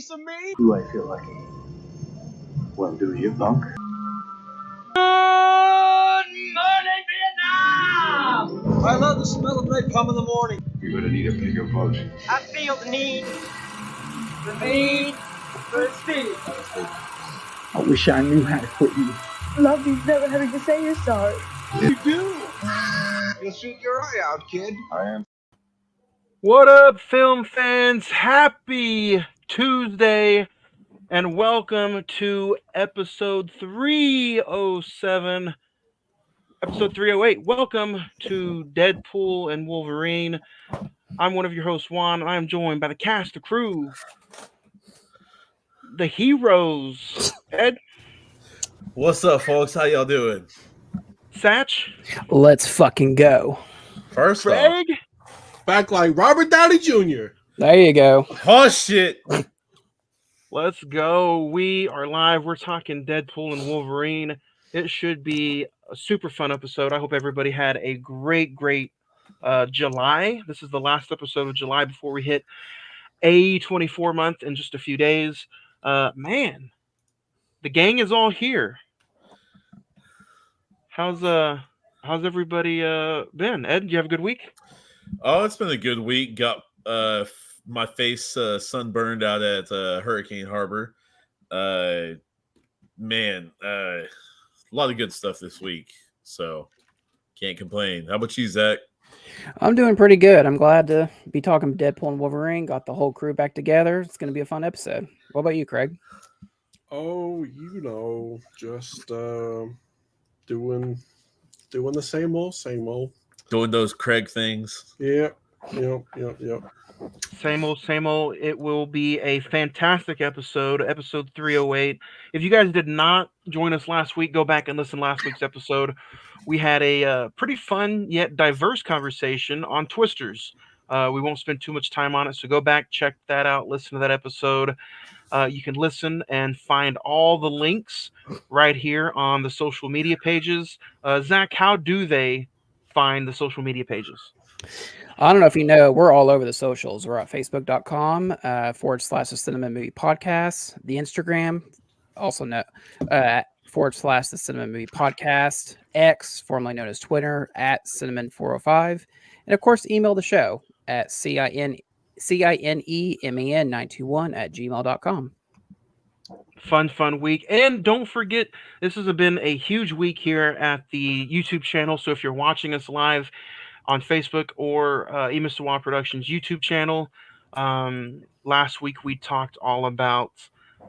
piece of me? Do I feel lucky? Well, do you, punk? Good morning, Vietnam! I love the smell of napalm in the morning. You're gonna need a bigger boat. I feel the need for speed. I wish I knew how to quit you. Love you never having to say you're sorry. You do. You'll shoot your eye out, kid. I am. What up, film fans? Happy Tuesday, and welcome to episode 307. Episode 308. Welcome to Deadpool and Wolverine. I'm one of your hosts, Juan. I am joined by the cast, the crew, the heroes. Ed, What's up, folks? How y'all doing? Satch, Let's fucking go. First off, Craig. Back like Robert Downey Jr. There you go. oh shit! Let's go. We are live. We're talking Deadpool and Wolverine. It should be a super fun episode. I hope everybody had a great July. This is the last episode of July before we hit A24 month in just a few days. Man, the gang is all here. How's everybody been? Ed, did you have a good week? Oh, it's been a good week. Got my face sunburned out at Hurricane Harbor. Man, a lot of good stuff this week, so can't complain. How about you, Zach? I'm doing pretty good. I'm glad to be talking Deadpool and Wolverine. Got the whole crew back together. It's going to be a fun episode. What about you, Craig? Oh, just doing the same old. Doing those Craig things. Yep. Same old. It will be a fantastic episode 308. If you guys did not join us last week, go back and listen to last week's episode. We had a pretty fun yet diverse conversation on Twisters. We won't spend too much time on it, so go back, check that out, listen to that episode. You can listen and find all the links right here on the social media pages. Zach, how do they find the social media pages? I don't know if you know, we're all over the socials. We're at facebook.com / the Cine-Men Movie Podcast. The Instagram, also / the Cine-Men Movie Podcast. X, formerly known as Twitter, at Cine-Men405. And of course, email the show at cinemen921@gmail.com. Fun week. And don't forget, this has been a huge week here at the YouTube channel. So if you're watching us live on Facebook or Episdoe Productions YouTube channel, last week we talked all about,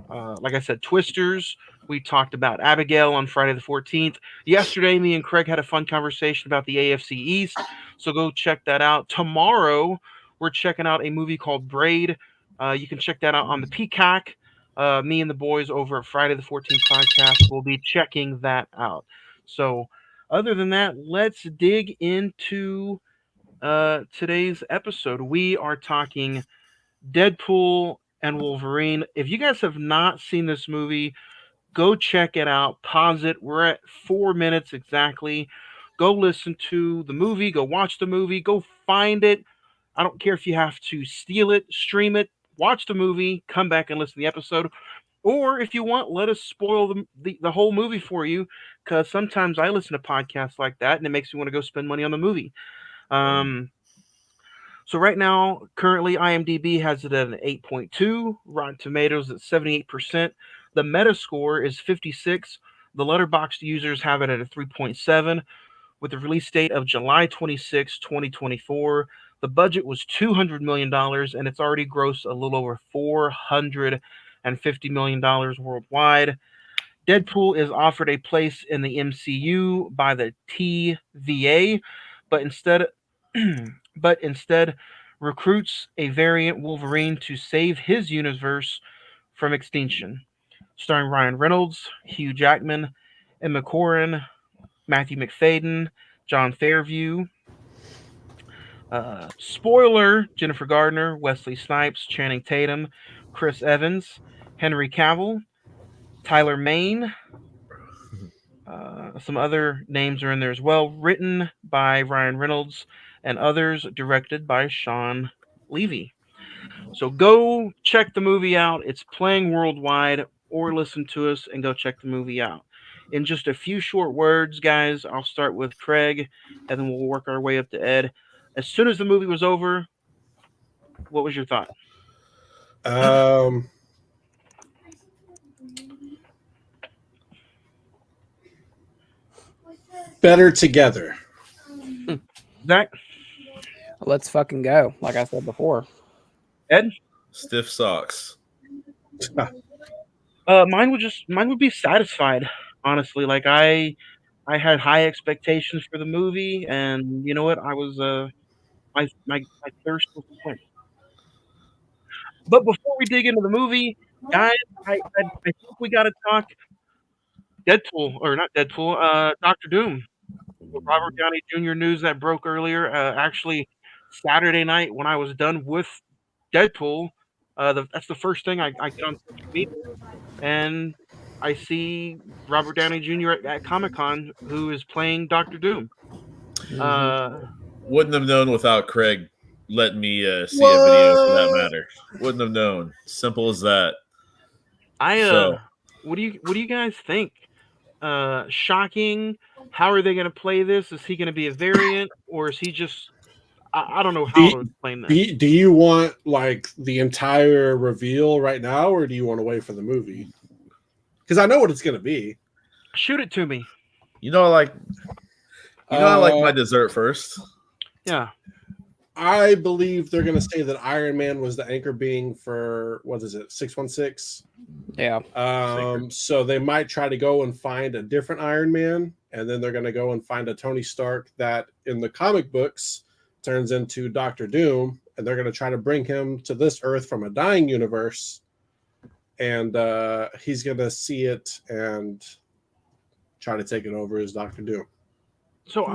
like I said, Twisters. We talked about Abigail on Friday the 14th. Yesterday, me and Craig had a fun conversation about the AFC East. So go check that out. Tomorrow, we're checking out a movie called Braid. You can check that out on the Peacock. Me and the boys over at Friday the 14th podcast will be checking that out. So other than that, let's dig into today's episode. We are talking Deadpool and Wolverine. If you guys have not seen this movie, go check it out. Pause it. We're at 4 minutes exactly. Go listen to the movie. Go watch the movie. Go find it. I don't care if you have to steal it, stream it, watch the movie, come back and listen to the episode. Or if you want, let us spoil the whole movie for you, because sometimes I listen to podcasts like that, and it makes me want to go spend money on the movie. So right now, currently, IMDb has it at an 8.2. Rotten Tomatoes at 78%. The Metascore is 56. The Letterboxd users have it at a 3.7. With the release date of July 26, 2024. The budget was $200 million, and it's already grossed a little over $450 million worldwide. Deadpool is offered a place in the MCU by the TVA, but instead recruits a variant Wolverine to save his universe from extinction. Starring Ryan Reynolds, Hugh Jackman, Emma Corrin, Matthew McFadden, John Fairview. Spoiler: Jennifer Gardner, Wesley Snipes, Channing Tatum, Chris Evans, Henry Cavill, Tyler Mane. Some other names are in there as well. Written by Ryan Reynolds and others. Directed by Sean Levy. So go check the movie out. It's playing worldwide, or listen to us and go check the movie out. In just a few short words, guys, I'll start with Craig, and then we'll work our way up to Ed. As soon as the movie was over, what was your thought? Better together. Zach? Let's fucking go. Like I said before. Ed? Stiff socks. Mine would be satisfied, honestly. Like I had high expectations for the movie, and you know what? I was my thirst was quenched. But before we dig into the movie, guys, I think we got to talk Deadpool, or not Deadpool, Doctor Doom. Robert Downey Jr. news that broke earlier. Actually, Saturday night when I was done with Deadpool, that's the first thing I get on social media, and I see Robert Downey Jr. at Comic-Con, who is playing Doctor Doom. Wouldn't have known without Craig letting me see a video for that matter. Wouldn't have known. Simple as that. What do you guys think? Shocking. How are they going to play this? Is he going to be a variant, or is he just? I don't know how to explain that. Do you want like the entire reveal right now, or do you want to wait for the movie? Because I know what it's going to be. Shoot it to me. I like my dessert first. Yeah. I believe they're going to say that Iron Man was the anchor being for, what is it, 616? Yeah. So they might try to go and find a different Iron Man, and then they're going to go and find a Tony Stark that in the comic books turns into Doctor Doom, and they're going to try to bring him to this Earth from a dying universe, and he's going to see it and try to take it over as Doctor Doom. So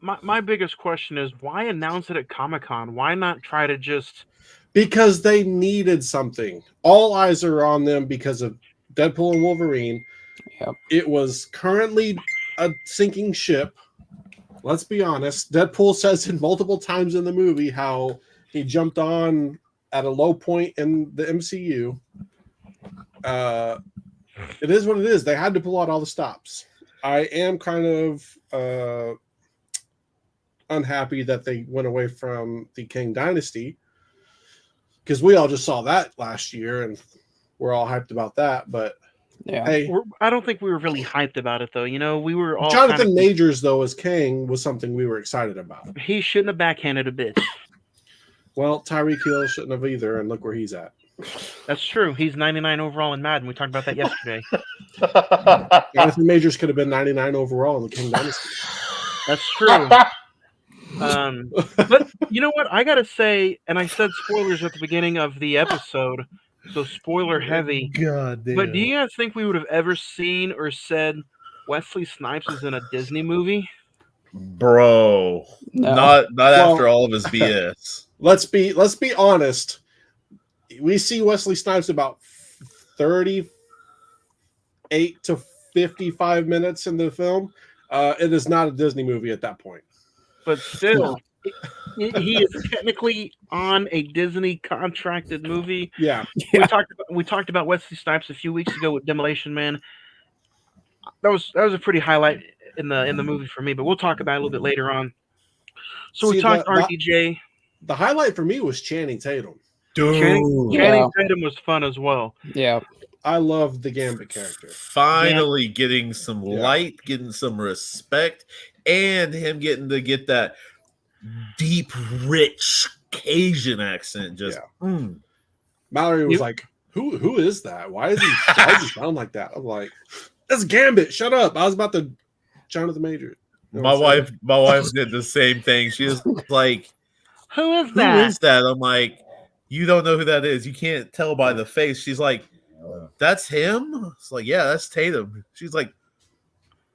my biggest question is, why announce it at Comic-Con? Why not try to just... Because they needed something. All eyes are on them because of Deadpool and Wolverine. Yep. It was currently a sinking ship. Let's be honest. Deadpool says it multiple times in the movie how he jumped on at a low point in the MCU. It is what it is. They had to pull out all the stops. I am kind of unhappy that they went away from the King Dynasty, because we all just saw that last year and we're all hyped about that. But yeah, hey, I don't think we were really hyped about it, though. We were all Jonathan Majors, though, as King was something we were excited about. He shouldn't have backhanded a bitch. Well, Tyreek Hill shouldn't have either, and look where he's at. That's true. He's 99 overall in Madden. We talked about that yesterday. Jonathan Majors could have been 99 overall in the King Dynasty. That's true. But you know what? I gotta say, and I said spoilers at the beginning of the episode, so spoiler heavy. God damn. But do you guys think we would have ever seen or said Wesley Snipes is in a Disney movie? Bro, No. not after all of his BS. Let's be honest. We see Wesley Snipes about 38 to 55 minutes in the film. It is not a Disney movie at that point. But still, he is technically on a Disney contracted movie. Yeah. We talked about Wesley Snipes a few weeks ago with Demolition Man. That was a pretty highlight in the movie for me, but we'll talk about it a little bit later on. So we talked RDJ. The highlight for me was Channing Tatum. Dude. Channing Tatum was fun as well. Yeah. I love the Gambit character. Finally getting some light, getting some respect, and him getting to get that deep, rich Cajun accent. Mallory was like, Who is that? Why does he sound like that? I'm like, that's Gambit. Shut up. I was about to Jonathan Major. My wife did the same thing. She was like, Who is that? Who is that? I'm like, you don't know who that is. You can't tell by the face. She's like, that's him? It's like, yeah, that's Tatum. She's like,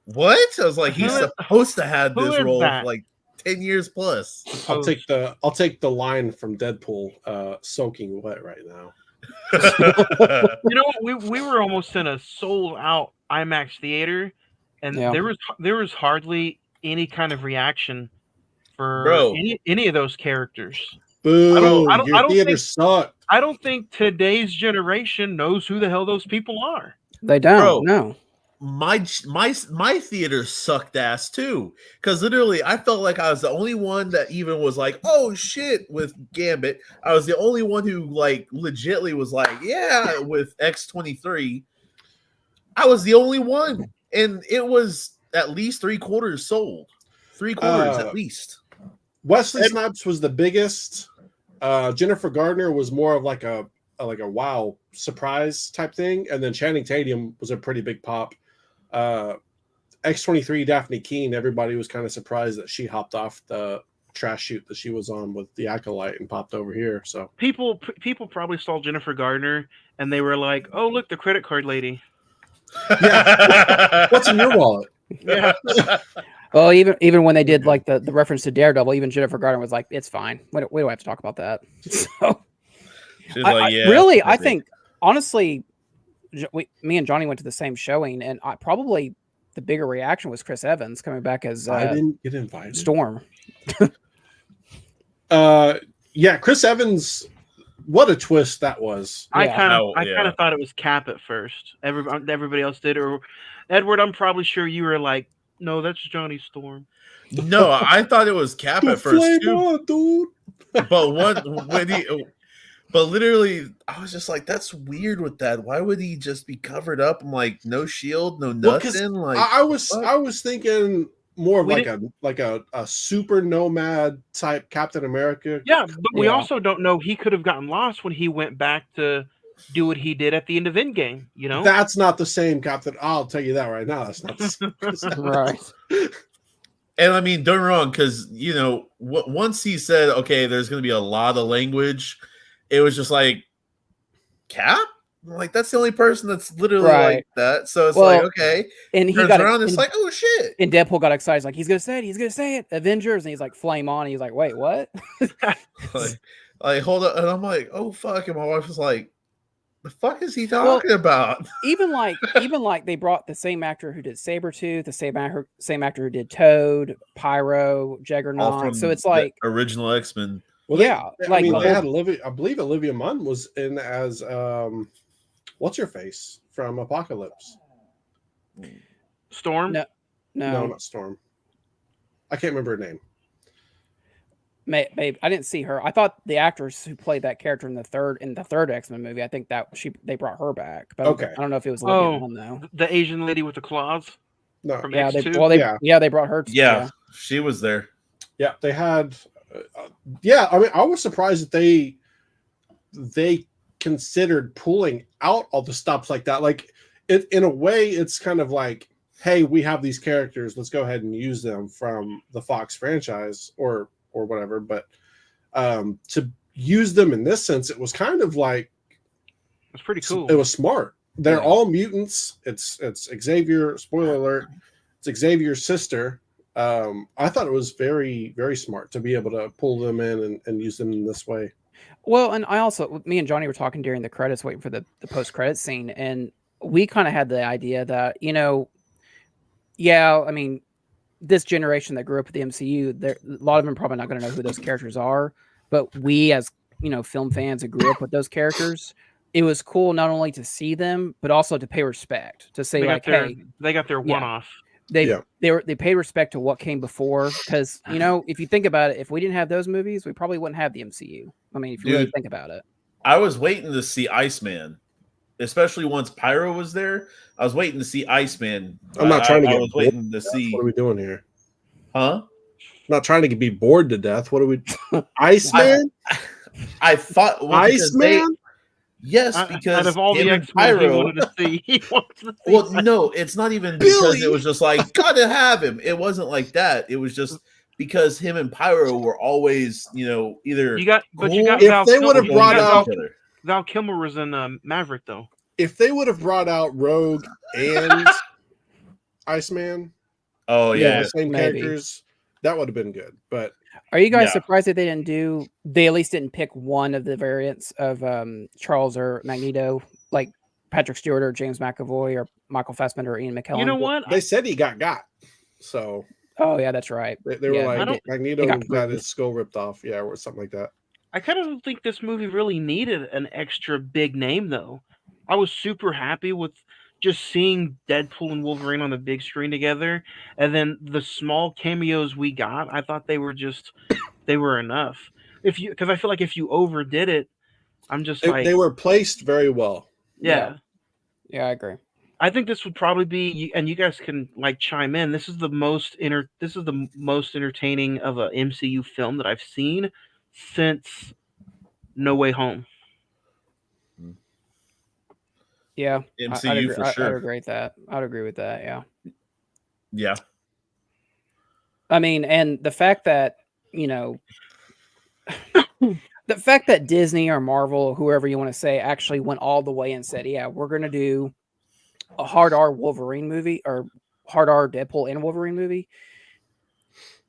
what? I was like, he's supposed to have this role for like 10 years plus. I'll take the line from Deadpool, soaking wet right now. You know what? We were almost in a sold out IMAX theater, and there was hardly any kind of reaction for any of those characters. Boo! I don't Your theater think- sucked. I don't think today's generation knows who the hell those people are. They don't. Bro. No. My theater sucked ass too, because literally I felt like I was the only one that even was like, oh shit, with Gambit. I was the only one who like legitly was like, yeah, with X-23. I was the only one, and it was at least 3/4 sold. 3/4 at least. Wesley Snipes was the biggest. Jennifer Gardner was more of like a wow surprise type thing, and then Channing Tatum was a pretty big pop. X-23 Daphne Keane, everybody was kind of surprised that she hopped off the trash chute that she was on with the Acolyte and popped over here. So People probably saw Jennifer Gardner and they were like, "Oh, look, the credit card lady." yeah, what's in your wallet? Yeah. Well, even when they did like the reference to Daredevil, even Jennifer Gardner was like, "It's fine. We don't have to talk about that." So, She's like, yeah, really, I think honestly, me and Johnny went to the same showing, and probably the bigger reaction was Chris Evans coming back as I didn't get invited. Storm. Yeah, Chris Evans. What a twist that was. I Yeah. kind of thought it was Cap at first. Everybody else did. Or Edward, I'm probably sure you were like, "No, that's Johnny Storm." No, I thought it was Cap at first Flame too. on, dude. But literally, I was just like, "That's weird with that. Why would he just be covered up? I'm like, no shield, no Well, 'cause nothing." Like, I was thinking more of We like a super nomad type Captain America. Yeah, but we Yeah. also don't know. He could have gotten lost when he went back to do what he did at the end of Endgame. You know, That's not the same Captain. I'll tell you that right now. That's not the same. Right. and I mean, don't get me wrong, because once he said, "Okay, there's going to be a lot of language," it was just like, Cap. Like, that's the only person that's literally Right. like that. So it's Well, like, okay. And he Turns got around, it's and, like, oh shit. and Deadpool got excited. He's like, he's gonna say it. He's gonna say it. Avengers, and he's like, flame on. And he's like, wait, what? Like, hold up, and I'm like, oh fuck, and my wife was like, the fuck is he talking about? even like they brought the same actor who did Sabretooth, the same actor who did Toad, Pyro, All Juggernaut. from So it's the like, original X-Men. Well, yeah, I mean, the they whole- had Olivia. I believe Olivia Munn was in as what's her face from Apocalypse? Storm. No. No, not Storm. I can't remember her name. Babe, I didn't see her. I thought the actress who played that character in the third X-Men movie, I think that they brought her back. But Okay. I don't know if it was Olivia Oh. Munn though. The Asian lady with the claws No, from Yeah, X2. they brought her. Yeah, she was there. yeah, they had. Yeah, I mean, I was surprised that they considered pulling out all the stops like that. Like, in a way, it's kind of like, hey, we have these characters, let's go ahead and use them from the Fox franchise or whatever. But to use them in this sense, it was kind of like It's pretty cool. it was smart. They're Yeah. all mutants. It's Xavier. Spoiler alert! It's Xavier's sister. I thought it was very, very smart to be able to pull them in and use them in this way. Well, and me and Johnny were talking during the credits, waiting for the post-credit scene, and we kind of had the idea that, I mean, this generation that grew up with the MCU, a lot of them probably not going to know who those characters are, but we as, film fans that grew up with those characters, it was cool not only to see them, but also to pay respect, to say like, hey, they got their one-off. they paid respect to what came before, because if you think about it, if we didn't have those movies, we probably wouldn't have the MCU. I mean, if you really think about it. I was waiting to see Iceman, especially once Pyro was there. I was waiting to see Iceman. I'm not trying to I get was bored waiting to to death. see, What are we doing here? huh? I'm not trying to be bored to death. What are we? Iceman? I thought Iceman? Yes, Out because of all him the and X-Men he Pyro. wanted to see, he wanted to see. Well, no, it's not even because it was just like gotta have him. It wasn't like that. It was just because him and Pyro were always, either you got cool Val If they would have Kilmer- brought you got out- Val Kilmer was in Maverick though. If they would have brought out Rogue and Iceman, Oh yeah. the same maybe. characters, that would have been good. But Are you guys Yeah. surprised that they at least didn't pick one of the variants of Charles or Magneto, like Patrick Stewart or James McAvoy or Michael Fassbender or Ian McKellen? You know what? they said he got. So Oh yeah, that's right. they were Yeah, like, I don't- Magneto he got got his skull ripped off. Yeah, or something like that. I kind of don't think this movie really needed an extra big name, though. I was super happy with just seeing Deadpool and Wolverine on the big screen together, and then the small cameos we got, I thought they were enough. Because I feel like if you overdid it, I'm just like, They were placed very well. yeah. Yeah, I agree. I think this would probably be, and you guys can like chime in. This is the most entertaining of a MCU film that I've seen since No Way Home. Yeah, MCU I'd agree, for sure. I'd agree with that. I'd agree with that. Yeah. Yeah. I mean, and the fact that the fact that Disney or Marvel, whoever you want to say, actually went all the way and said, "Yeah, we're going to do a hard R Wolverine movie or hard R Deadpool and Wolverine movie."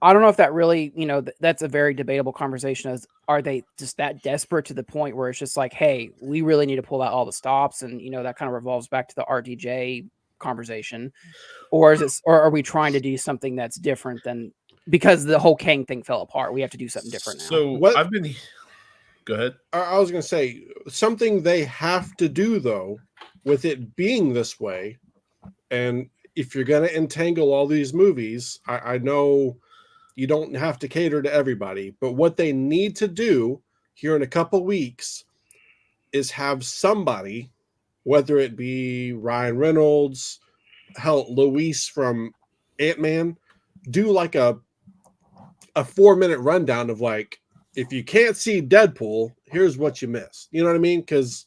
I don't know if that really, that's a very debatable conversation. Are they just that desperate to the point where it's just like, hey, we really need to pull out all the stops, and that kind of revolves back to the RDJ conversation, or are we trying to do something that's different than, because the whole Kang thing fell apart, we have to do something different now? So go ahead. I was going to say something they have to do, though, with it being this way. And if you're going to entangle all these movies, I know you don't have to cater to everybody, but what they need to do here in a couple weeks is have somebody, whether it be Ryan Reynolds, hell, Luis from Ant-Man, do like a 4-minute rundown of like, if you can't see Deadpool, here's what you missed. You know what I mean? Because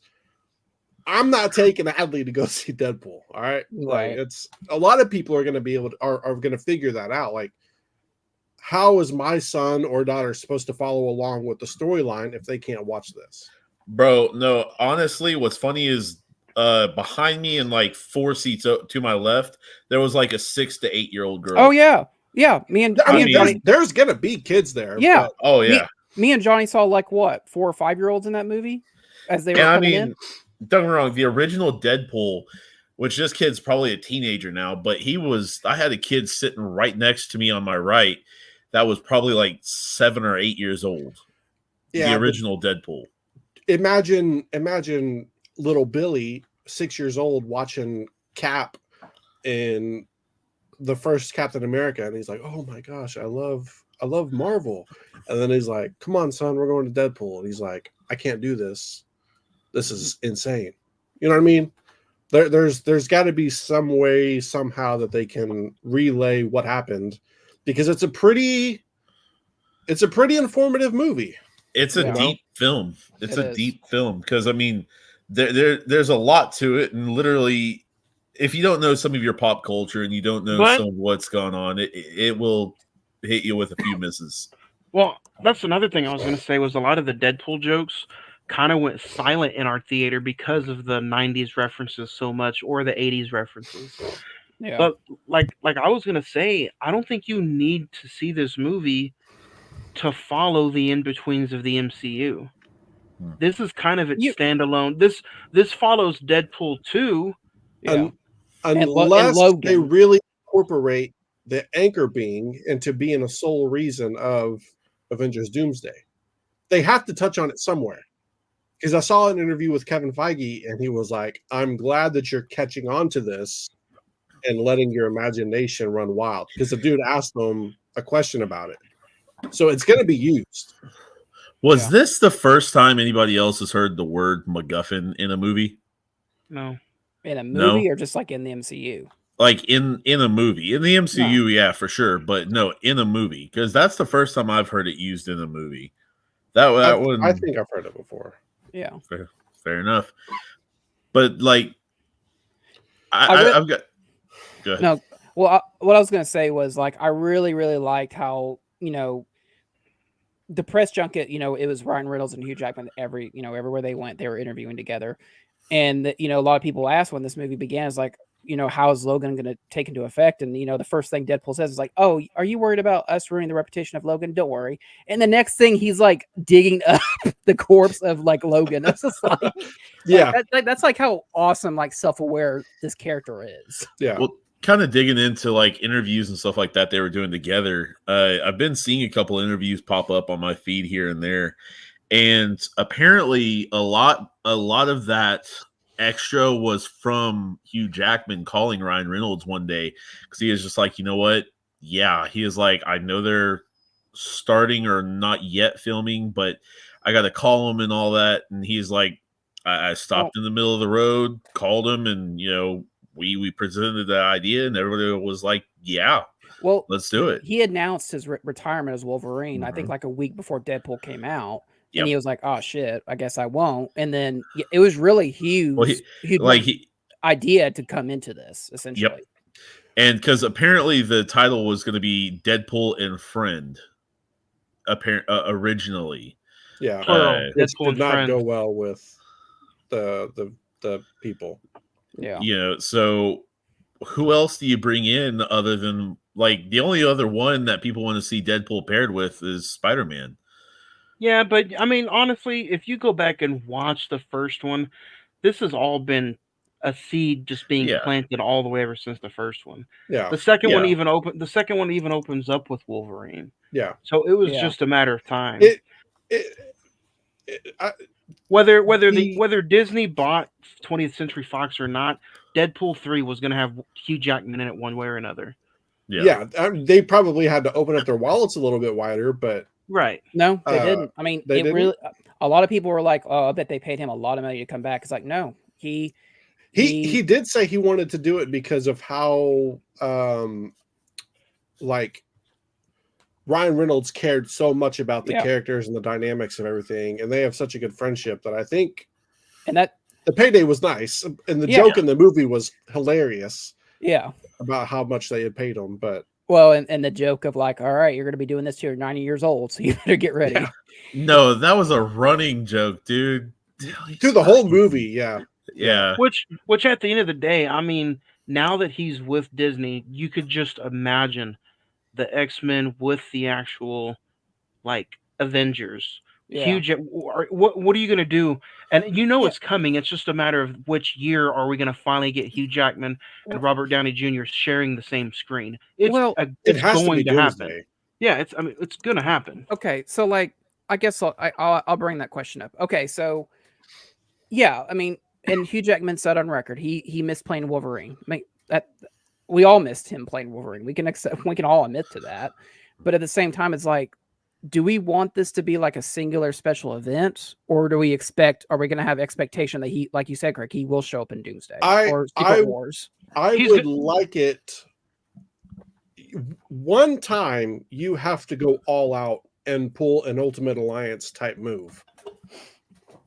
I'm not taking Adley to go see Deadpool. All right. Like, it's a lot of people are going to be able to, are going to figure that out. Like, how is my son or daughter supposed to follow along with the storyline if they can't watch this? Bro, no, honestly, what's funny is behind me and like 4 seats to my left, there was like a 6 to 8 year old girl. Oh, yeah. Yeah. There's going to be kids there. Yeah. But, oh, yeah. Me and Johnny saw like what, 4 or 5 year olds in that movie as they were coming in. Don't get me wrong, the original Deadpool, which this kid's probably a teenager now, but I had a kid sitting right next to me on my right that was probably like 7 or 8 years old. Yeah, the original Deadpool. Imagine little Billy, 6 years old, watching Cap in the first Captain America, and he's like, "Oh my gosh, I love Marvel." And then he's like, "Come on, son, we're going to Deadpool." And he's like, "I can't do this. This is insane." You know what I mean? There's got to be some way, somehow, that they can relay what happened, because it's a pretty informative movie. It's a deep film. It's a deep film because I mean, there's a lot to it, and literally, if you don't know some of your pop culture and you don't know some of what's going on, it will hit you with a few misses. Well, that's another thing I was going to say was a lot of the Deadpool jokes kind of went silent in our theater because of the 90s references so much, or the 80s references. Yeah. But like I was going to say, I don't think you need to see this movie to follow the in-betweens of the MCU. This is kind of its standalone. This follows Deadpool 2. Yeah. Unless they really incorporate the anchor being into being a sole reason of Avengers Doomsday. They have to touch on it somewhere. Because I saw an interview with Kevin Feige, and he was like, "I'm glad that you're catching on to this and letting your imagination run wild." Because the dude asked him a question about it. So it's going to be used. Was this the first time anybody else has heard the word MacGuffin in a movie? No. In a movie or just like in the MCU? Like in a movie. In the MCU, yeah, for sure. But no, in a movie. Because that's the first time I've heard it used in a movie. That one, I think I've heard it before. Yeah. Fair enough. But like, I've got... Go ahead. No, well, what I was going to say was like, I really, really liked how, the press junket, it was Ryan Reynolds and Hugh Jackman everywhere they went, they were interviewing together. And, a lot of people asked when this movie began is like, how is Logan going to take into effect? And, the first thing Deadpool says is like, "Oh, are you worried about us ruining the reputation of Logan? Don't worry." And the next thing he's like digging up the corpse of like Logan. That's just like, yeah, that's like how awesome, like self-aware this character is. Yeah. Well, kind of digging into like interviews and stuff like that they were doing together. I've been seeing a couple interviews pop up on my feed here and there. And apparently a lot of that extra was from Hugh Jackman calling Ryan Reynolds one day, because he was just like, you know what? Yeah, he is like, I know they're starting or not yet filming, but I got to call him and all that. And he's like, I stopped in the middle of the road, called him, and we presented the idea, and everybody was like, yeah, well, let's do it. He announced his retirement as Wolverine, I think like a week before Deadpool came out. And he was like, oh shit, I guess I won't. And then it was really huge, idea to come into this, essentially. Yep. And because apparently the title was going to be Deadpool and Friend, originally. Yeah, Deadpool did not go well with the people. Yeah, so who else do you bring in other than, like, the only other one that people want to see Deadpool paired with is Spider-Man. Yeah, but I mean, honestly, if you go back and watch the first one, this has all been a seed just being planted all the way ever since the first one. Yeah. The second one even opens up with Wolverine. Yeah. So it was just a matter of time. Whether Disney bought 20th Century Fox or not, Deadpool 3 was going to have Hugh Jackman in it one way or another. Yeah, they probably had to open up their wallets a little bit wider, but right. No, they didn't. I mean, really. A lot of people were like, "Oh, I bet they paid him a lot of money to come back." It's like, no, he did say he wanted to do it because of how, like, Ryan Reynolds cared so much about the characters and the dynamics of everything, and they have such a good friendship that I think, and that the payday was nice, and the joke in the movie was hilarious. Yeah, about how much they had paid him, but. Well, and the joke of like, all right, you're going to be doing this till you're 90 years old, so you better get ready. Yeah. No, that was a running joke, dude. Through the whole movie, yeah. Which at the end of the day, I mean, now that he's with Disney, you could just imagine the X-Men with the actual, like, Avengers. Huge. What are you going to do? And it's coming. It's just a matter of which year are we going to finally get Hugh Jackman and Robert Downey Jr. sharing the same screen. It's going to happen. Yeah, it's going to happen. Okay, so like, I guess I'll bring that question up. Okay, so yeah, I mean, and Hugh Jackman said on record he missed playing Wolverine. I mean, that we all missed him playing Wolverine. We can all admit to that. But at the same time, it's like, do we want this to be like a singular special event, or are we going to have expectation that he, like you said, Craig, he will show up in Doomsday or Secret Wars? I would like it. One time you have to go all out and pull an Ultimate Alliance type move.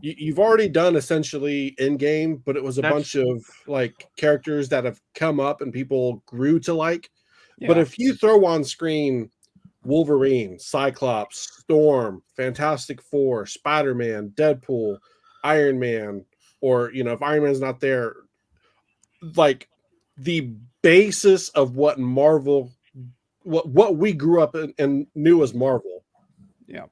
You've already done essentially Endgame, but it was a bunch of like characters that have come up and people grew to like. Yeah. But if you throw on screen Wolverine, Cyclops, Storm, Fantastic Four, Spider-Man, Deadpool, Iron Man, or if Iron Man's not there, like the basis of what Marvel, what we grew up in and knew as Marvel. Yeah.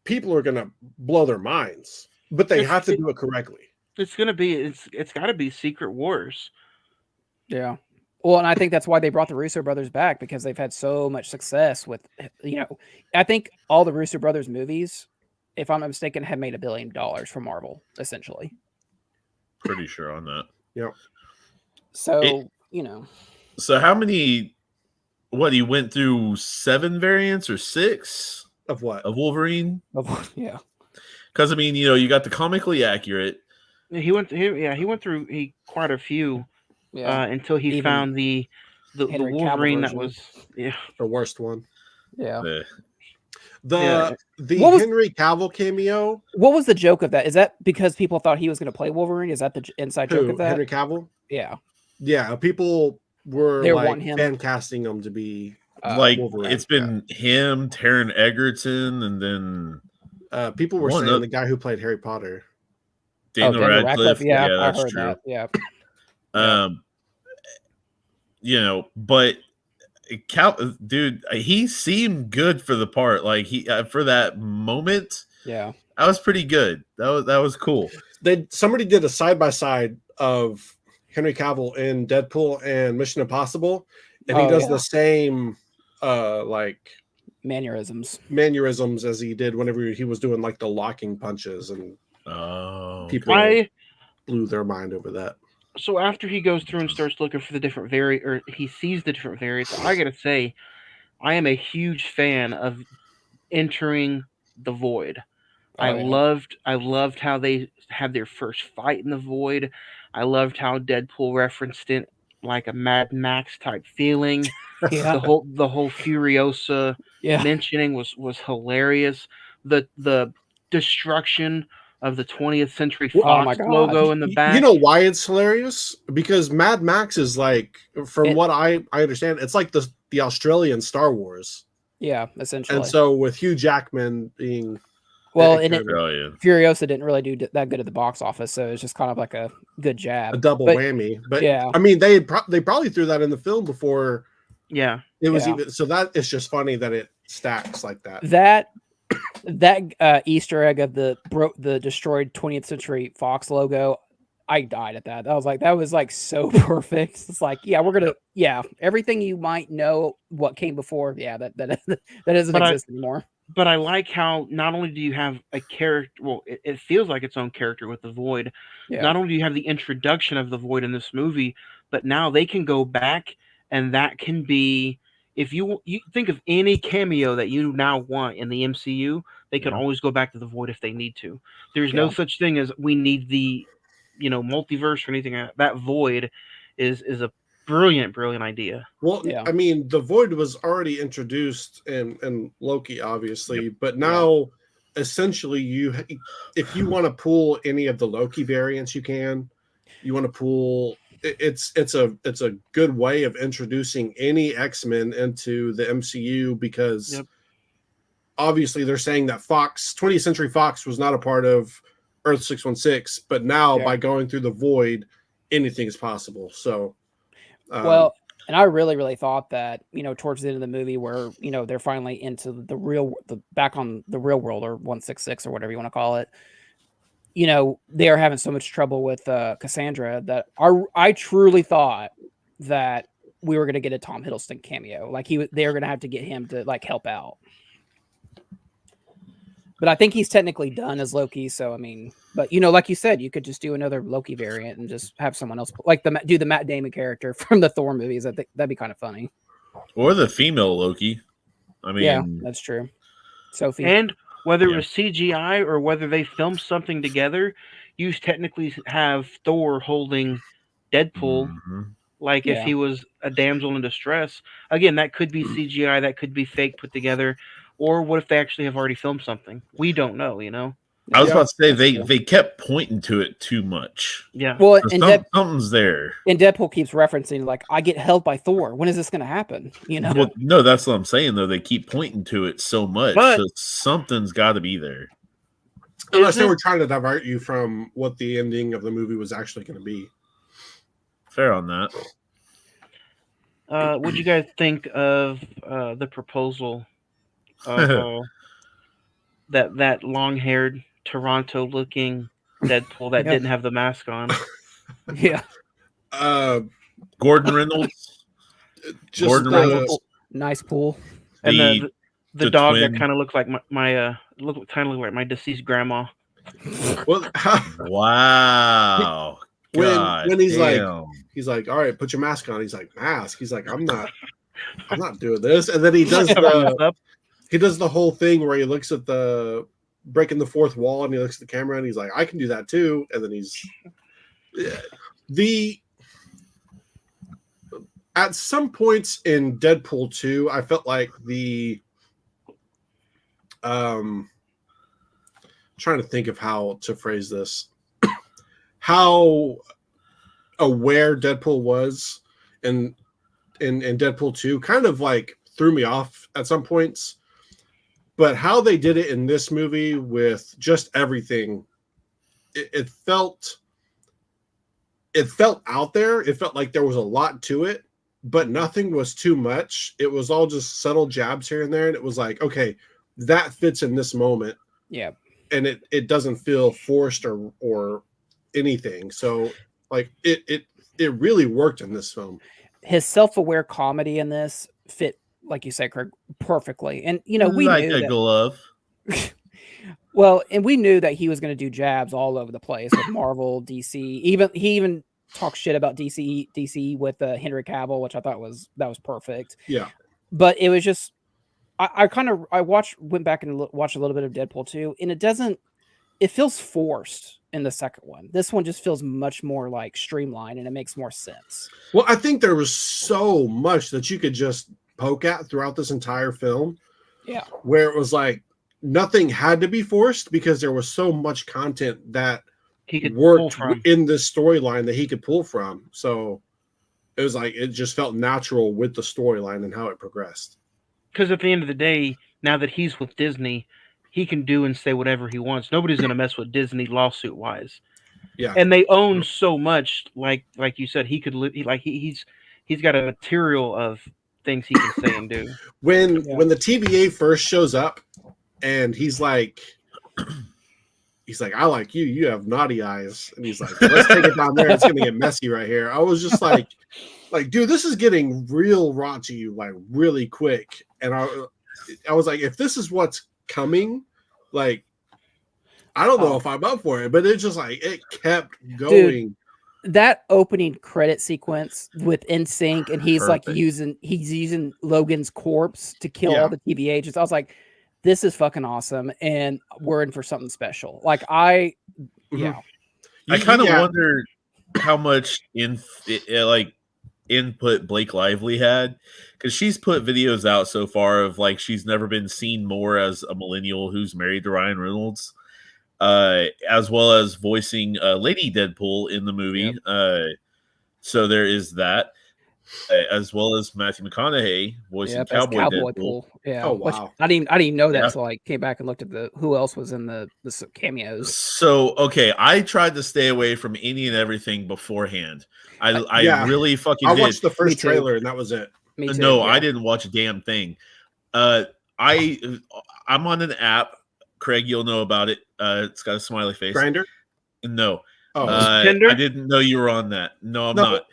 People are gonna blow their minds, but they have to do it correctly. It's got to be Secret Wars. Yeah. Well, and I think that's why they brought the Russo brothers back, because they've had so much success with, I think all the Russo brothers movies, if I'm not mistaken, have made $1 billion for Marvel, essentially. Pretty sure on that. Yeah. So, So how many, he went through 7 variants or 6? Of what? Of Wolverine? Yeah. Because, I mean, you got the comically accurate. He went through quite a few. Yeah. Until he found the Wolverine that was the worst one. Yeah. The Henry Cavill cameo. What was the joke of that? Is that because people thought he was going to play Wolverine? Is that the inside joke of that? Henry Cavill? Yeah. Yeah. People were like fan casting him to be like Wolverine. It's been him, Taron Egerton, and then people were saying the guy who played Harry Potter. Daniel Radcliffe. Yeah, that's I heard true. that. Yeah. But dude, he seemed good for the part. Like he for that moment, that was pretty good. That was cool. Somebody did a side by side of Henry Cavill in Deadpool and Mission Impossible, and he does the same mannerisms as he did whenever he was doing like the locking punches, and people blew their mind over that. So after he goes through and starts looking for the different he sees the different variants, I gotta say, I am a huge fan of entering the void. I loved how they had their first fight in the void. I loved how Deadpool referenced it like a Mad Max type feeling. Yeah. The whole Furiosa mentioning was hilarious. The destruction of the 20th Century Fox logo in the back. You know why it's hilarious? Because Mad Max is like, from what I understand, it's like the Australian Star Wars. Yeah, essentially. And so with Hugh Jackman being Furiosa didn't really do that good at the box office, so it's just kind of like a good jab, a double whammy. But yeah, I mean, they probably threw that in the film before. Yeah, it was even so that it's just funny that it stacks like that. That Easter egg of the destroyed 20th Century Fox logo, I died at that. I was like, that was like so perfect. It's like, everything you might know what came before, that doesn't exist anymore. But I like how not only do you have a character, well, it feels like its own character with the Void. Yeah. Not only do you have the introduction of the Void in this movie, but now they can go back, and that can be, if you think of any cameo that you now want in the MCU, they can always go back to the Void if they need to. There's no such thing as we need the, multiverse or anything. That Void is a brilliant idea. Well, I mean, the Void was already introduced in Loki, obviously, but now essentially if you want to pull any of the Loki variants, you can. You want to pull. It's a good way of introducing any X-Men into the MCU because obviously they're saying that 20th Century Fox was not a part of Earth 616, but now by going through the Void, anything is possible. So. Well, and I really thought that, towards the end of the movie where, they're finally into back on the real world, or 166 or whatever you want to call it, they are having so much trouble with Cassandra that I truly thought that we were going to get a Tom Hiddleston cameo. Like they were going to have to get him to like help out. But I think he's technically done as Loki. So, I mean, but like you said, you could just do another Loki variant and just have someone else do the Matt Damon character from the Thor movies. I think that'd be kind of funny. Or the female Loki. I mean, that's true. Sophie. And whether it was CGI or whether they filmed something together, you technically have Thor holding Deadpool. Mm-hmm. Like if he was a damsel in distress. Again, that could be CGI, that could be fake put together. Or what if they actually have already filmed something? We don't know, I was about to say they kept pointing to it too much. Yeah. Well, something's there. And Deadpool keeps referencing like, I get held by Thor. When is this going to happen? Well, no, that's what I'm saying though. They keep pointing to it so much, so something's got to be there. Unless they were trying to divert you from what the ending of the movie was actually going to be. Fair on that. What'd you guys think of the proposal? That long-haired Toronto-looking Deadpool that didn't have the mask on. Gordon Reynolds. Nice pool. And the dog twin. That kind of looked like my deceased grandma. Well, wow. When he's like, all right, put your mask on. He's like, mask. He's like, I'm not doing this. And then he does the whole thing where he looks at the breaking the fourth wall and he looks at the camera and he's like, I can do that too. And then at some points in Deadpool 2, I felt like trying to think of how to phrase this, how aware Deadpool was in Deadpool 2 kind of like threw me off at some points. But how they did it in this movie with just everything, it felt out there. It felt like there was a lot to it, but nothing was too much. It was all just subtle jabs here and there. And it was like, okay, that fits in this moment. Yeah. And it doesn't feel forced or anything. So like it really worked in this film. His self-aware comedy in this fit like you said, Craig, perfectly. And we like knew a that. glove. Well, and we knew that he was going to do jabs all over the place with Marvel, DC. He even talked shit about DC with Henry Cavill, which I thought was perfect. Yeah, but it was just I went back and watched a little bit of Deadpool 2, and it feels forced in the second one. This one just feels much more like streamlined, and it makes more sense. Well, I think there was so much that you could just poke at throughout this entire film. Yeah, where it was like nothing had to be forced because there was so much content that He could worked pull from. in this storyline that he could pull from. So it was like it just felt natural with the storyline and how it progressed. Because at the end of the day, now that he's with Disney, he can do and say whatever he wants. Nobody's going to mess with Disney lawsuit wise. Yeah, And they own so much. Like you said, he could he's got a material of things he can say and do. when the TVA first shows up and he's like, I like you. You have naughty eyes, and he's like, let's take it down there. It's gonna get messy right here. I was just like, dude, this is getting real raunchy, like really quick. And I was like, if this is what's coming, like, I don't know if I'm up for it, but it's just like it kept going. Dude, that opening credit sequence with NSYNC, and he's Perfect. like using Logan's corpse to kill all the TV agents. I was like, this is fucking awesome, and we're in for something special. Like I kind of wonder how much input Blake Lively had, because she's put videos out so far of like she's never been seen more as a millennial who's married to Ryan Reynolds, as well as voicing Lady Deadpool in the movie. So there is that, as well as Matthew McConaughey voicing Cowboy Deadpool. Yeah. Oh wow. Which I didn't even know that until I came back and looked at who else was in the cameos. So okay, I tried to stay away from any and everything beforehand. I really fucking I did. watched the Me first too. trailer and that was it. Me too. No, yeah. I didn't watch a damn thing. I'm on an app. Craig, you'll know about it. It's got a smiley face. Grinder? No. Oh, Tinder? I didn't know you were on that. No, I'm No. not.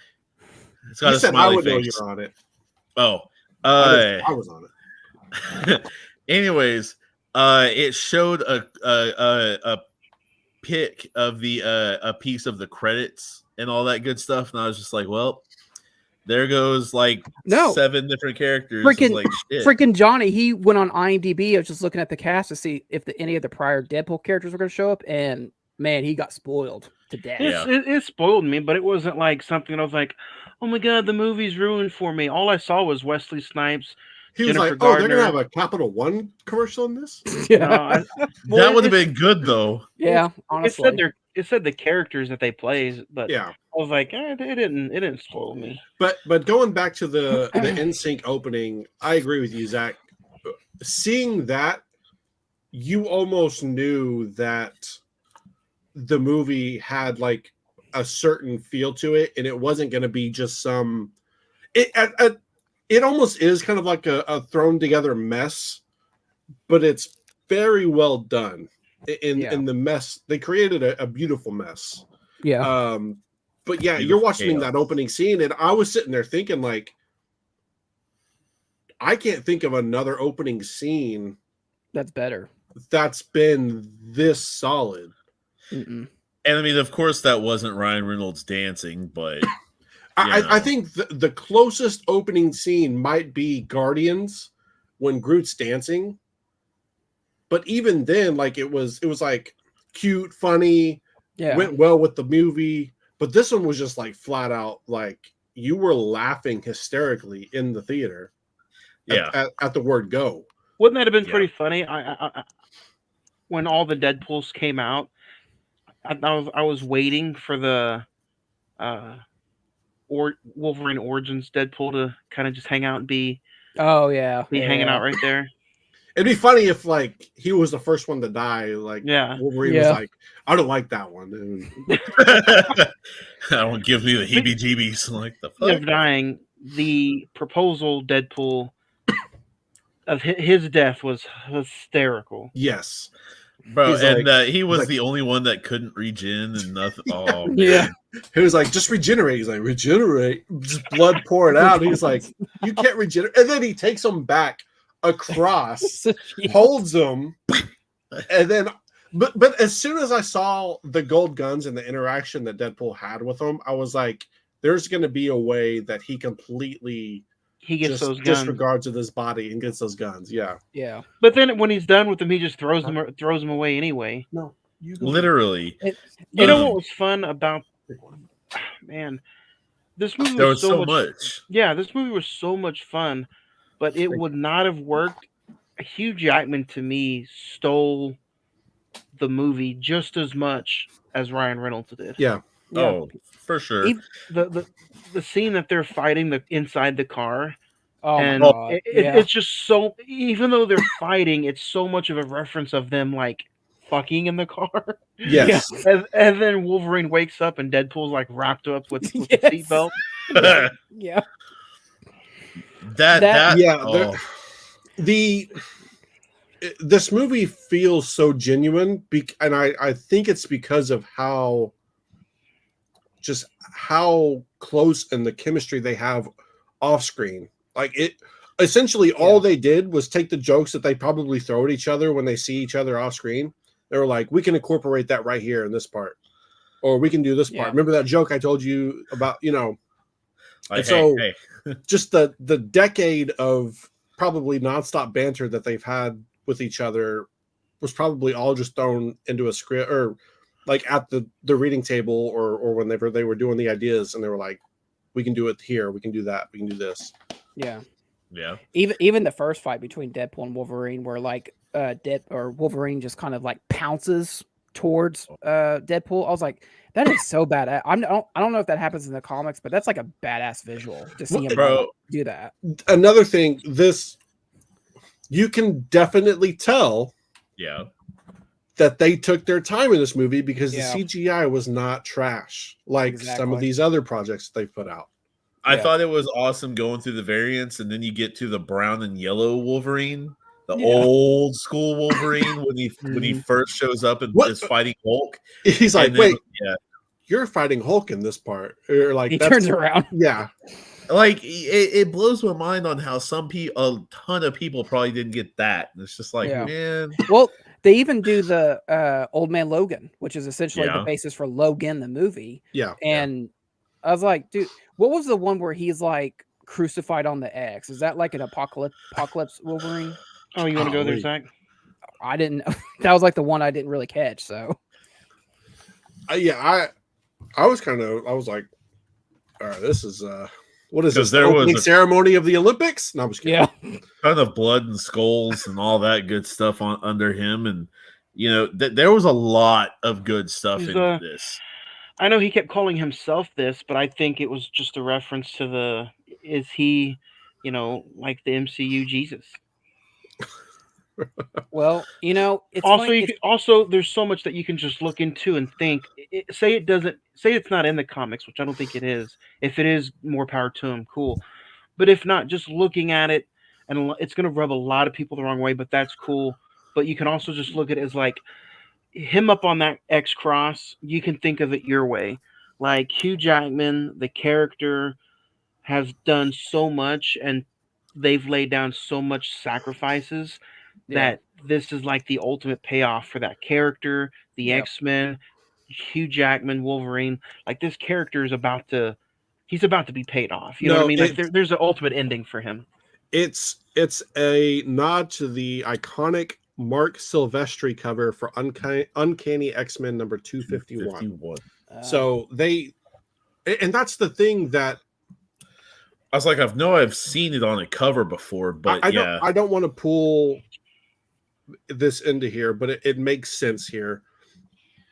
It's got you a said I smiley would know face. you're on it. Oh. I was on it. Anyways, it showed a pic of a piece of the credits and all that good stuff, and I was just like, well, there goes like 7 different characters. Freaking Johnny, he went on IMDb. I was just looking at the cast to see if any of the prior Deadpool characters were going to show up, and man, he got spoiled to death. It spoiled me, but it wasn't like something I was like, oh my god, the movie's ruined for me. All I saw was Wesley Snipes. He was Jennifer like, "Oh, they're Gardner. gonna have a Capital One commercial in this." That would have been good though. Yeah, honestly. It said the characters that they play, but Yeah, I was like, it didn't spoil me. but going back to the NSYNC opening, I agree with you, Zach. Seeing that, you almost knew that the movie had like a certain feel to it, and it wasn't going to be just some. It almost is kind of like a thrown together mess, but it's very well done. In the mess, they created a beautiful mess. Yeah. But yeah, Beautiful you're watching chaos. that opening scene, and I was sitting there thinking, like, I can't think of another opening scene That's better. that's been this solid. Mm-mm. And I mean, of course, that wasn't Ryan Reynolds dancing, but I think the closest opening scene might be Guardians when Groot's dancing. But even then, like it was like cute, funny, went well with the movie. But this one was just like flat out like you were laughing hysterically in the theater. At the word "go." Wouldn't that have been pretty funny? I when all the Deadpools came out, I was waiting for the Wolverine Origins Deadpool to kind of just hang out and be hanging out right there. It'd be funny if like he was the first one to die. Like Wolverine was like, I don't like that one. that one gives me the heebie-jeebies. Like the fuck. Of dying, the proposal Deadpool of his death was hysterical. Yes, bro, he's and like, he was like, the only one that couldn't regen and nothing. Oh, yeah. man. He was like, just regenerate. He's like, regenerate, just blood pouring out. He's like, You can't regenerate. And then he takes them back across, holds them, and then. But as soon as I saw the gold guns and the interaction that Deadpool had with them, I was like, "There's going to be a way that he completely gets just those guns, disregards of his body and gets those guns." Yeah. But then when he's done with them, he just throws them away anyway. No, Literally. You know what was fun about man? This movie There was was so much. Yeah, this movie was so much fun, but it would not have worked. Hugh Jackman to me stole the movie just as much as Ryan Reynolds did. Yeah. Oh, for sure. The scene that they're fighting inside the car. Oh and my God. It's just so, even though they're fighting, it's so much of a reference of them like fucking in the car. Yes. And then Wolverine wakes up and Deadpool's like wrapped up with the seatbelt. Yeah. This movie feels so genuine, and I think it's because of how close and the chemistry they have off screen. Like it, essentially, all they did was take the jokes that they probably throw at each other when they see each other off screen. They were like, we can incorporate that right here in this part, or we can do this part. Remember that joke I told you about? Like, just the decade of probably nonstop banter that they've had with each other was probably all just thrown into a script, or like at the reading table, or whenever they were doing the ideas, and they were like, we can do it here, we can do that, we can do this. Yeah. Even the first fight between Deadpool and Wolverine, where like Wolverine just kind of like pounces towards Deadpool. I was like, that is so bad. I don't know if that happens in the comics, but that's like a badass visual to see him do that. Another thing, you can definitely tell that they took their time in this movie, because the CGI was not trash like some of these other projects they put out. I thought it was awesome going through the variants, and then you get to the brown and yellow Wolverine, the old school Wolverine, when he first shows up and is fighting Hulk. He's like, wait, you're fighting Hulk in this part, or like he turns around. Yeah. Like it blows my mind on how a ton of people probably didn't get that. And it's just like, man. Well, they even do the Old Man Logan, which is essentially the basis for Logan the movie. Yeah. And I was like, dude, what was the one where he's like crucified on the X? Is that like an apocalypse Wolverine? Oh, you want to go there, Zach? I didn't. That was like the one I didn't really catch. So. I was like, all right, this is what is this? There was a ceremony of the Olympics? No, I'm just kidding. Yeah, ton of blood and skulls and all that good stuff under him, and there was a lot of good stuff in this. I know he kept calling himself this, but I think it was just a reference to is he, like the MCU Jesus? Well, it's also there's so much that you can just look into and think. Say it's not in the comics, which I don't think it is. If it is, more power to him, cool. But if not, just looking at it, and it's going to rub a lot of people the wrong way, but that's cool. But you can also just look at it as like him up on that X cross. You can think of it your way. Like Hugh Jackman, the character, has done so much, and they've laid down so much sacrifices that this is like the ultimate payoff for that character, the X-Men, Hugh Jackman, Wolverine. Like this character is about to be paid off. You know what I mean? Like there's an ultimate ending for him. It's a nod to the iconic Mark Silvestri cover for Uncanny X-Men number 251. So and that's the thing that I was like, I've seen it on a cover before, but I don't want to pull this into here, but it makes sense here.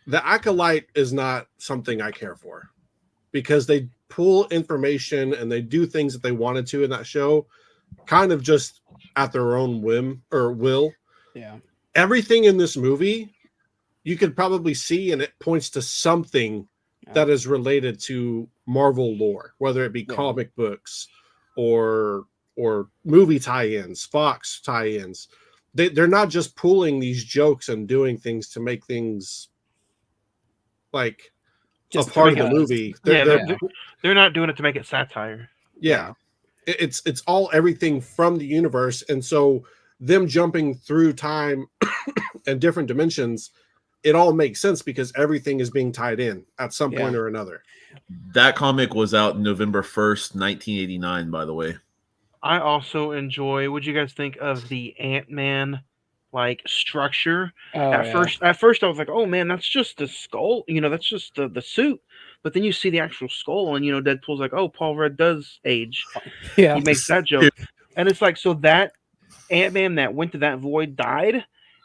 The Acolyte is not something I care for, because they pull information and they do things that they wanted to in that show, kind of just at their own whim or will. Yeah. Everything in this movie, you could probably see, and it points to something that is related to Marvel lore, whether it be comic books or movie tie-ins, Fox tie-ins. They're not just pulling these jokes and doing things to make things like just a part of the movie. They're not doing it to make it satire. Yeah. it's all everything from the universe, and so them jumping through time and different dimensions, it all makes sense because everything is being tied in at some point or another. That comic was out November 1st, 1989, by the way. I also enjoy. What do you guys think of the Ant-Man like structure? At first, I was like, "Oh man, that's just the skull. That's just the suit." But then you see the actual skull, and Deadpool's like, "Oh, Paul Rudd does age." Yeah, he makes that joke, and it's like, so that Ant-Man that went to that void died,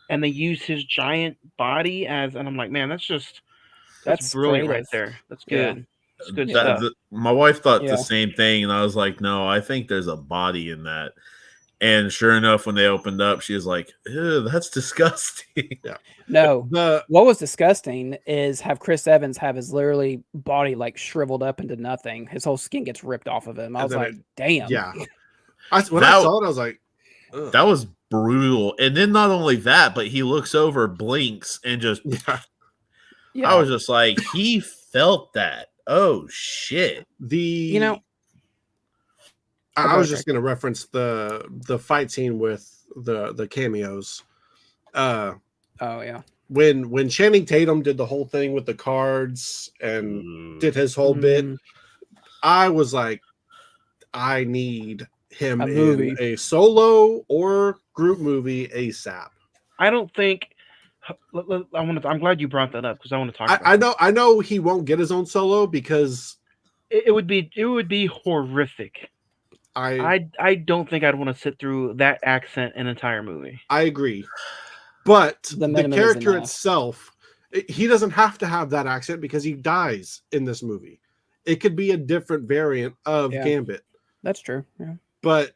and they used his giant body and I'm like, man, that's brilliant right there. That's good. Yeah. It's good stuff. My wife thought the same thing, and I was like, no, I think there's a body in that. And sure enough, when they opened up, she was like, ew, that's disgusting. Yeah. No, what was disgusting is have Chris Evans have his literally body like shriveled up into nothing. His whole skin gets ripped off of him. I was like, damn. Yeah. When I saw it, I was like, ugh. That was brutal. And then not only that, but he looks over, blinks, and just I was just like, he felt that. Oh shit. I was just gonna reference the fight scene with the cameos. When Channing Tatum did the whole thing with the cards and did his whole bit, I was like, I need him in a solo or group movie ASAP. I don't think I'm glad you brought that up because I want to talk about I know he won't get his own solo because it would be horrific. I don't think I'd want to sit through that accent an entire movie. I agree. But the character itself, he doesn't have to have that accent because he dies in this movie. It could be a different variant of Gambit. That's true. Yeah. But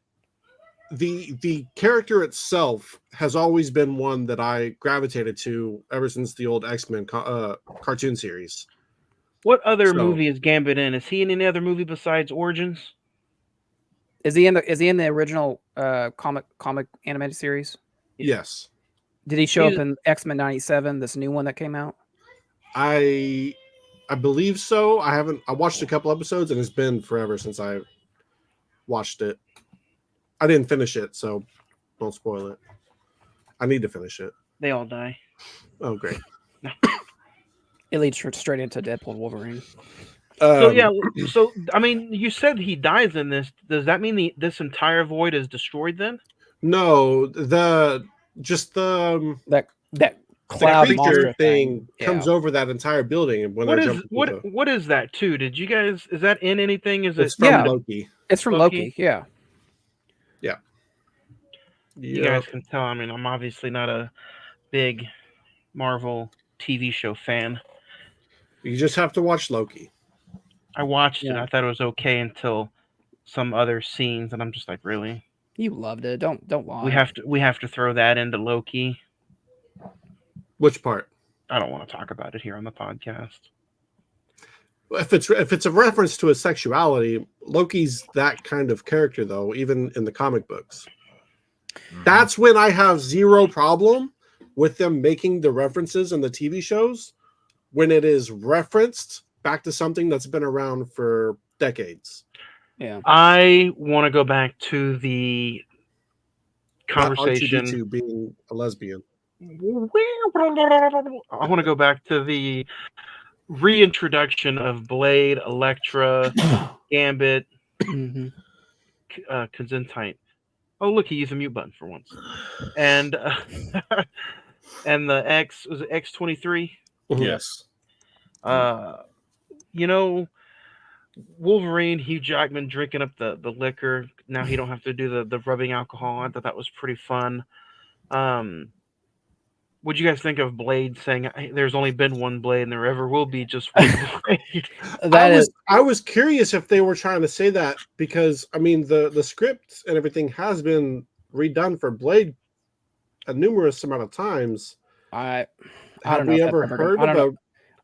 the character itself has always been one that I gravitated to ever since the old X-Men cartoon series. What other movie is Gambit in? Is he in any other movie besides Origins? Is he in the original comic animated series? Yes. Did he show up in X-Men 97, this new one that came out? I believe so. I watched a couple episodes and it's been forever since I watched it. I didn't finish it, so don't spoil it. I need to finish it. They all die. Oh, great. It leads straight into Deadpool Wolverine. So I mean, you said he dies in this. Does that mean this entire void is destroyed then? No, that cloud monster thing comes over that entire building. And what is that too? Did you guys? Is that in anything? It's from Loki. It's from Loki. Yeah. Yeah. You guys can tell. I mean, I'm obviously not a big Marvel TV show fan. You just have to watch Loki. I watched it. I thought it was okay until some other scenes, and I'm just like, really? You loved it. Don't lie. We have to throw that into Loki. Which part? I don't want to talk about it here on the podcast. If it's a reference to his sexuality, Loki's that kind of character, though, even in the comic books. That's when I have zero problem with them making the references in the TV shows when it is referenced back to something that's been around for decades. Yeah, I want to go back to the conversation. R2-D2 being a lesbian. I want to go back to the reintroduction of Blade, Elektra, Gambit, Constantine. Oh, look, he used a mute button for once. And and the was it X-23? Yes. Wolverine, Hugh Jackman drinking up the liquor. Now he don't have to do the rubbing alcohol. I thought that was pretty fun. What'd you guys think of Blade saying there's only been one Blade and there ever will be just one Blade? I was curious if they were trying to say that because I mean the script and everything has been redone for Blade a numerous amount of times. I don't know. Have we ever heard about? I don't know.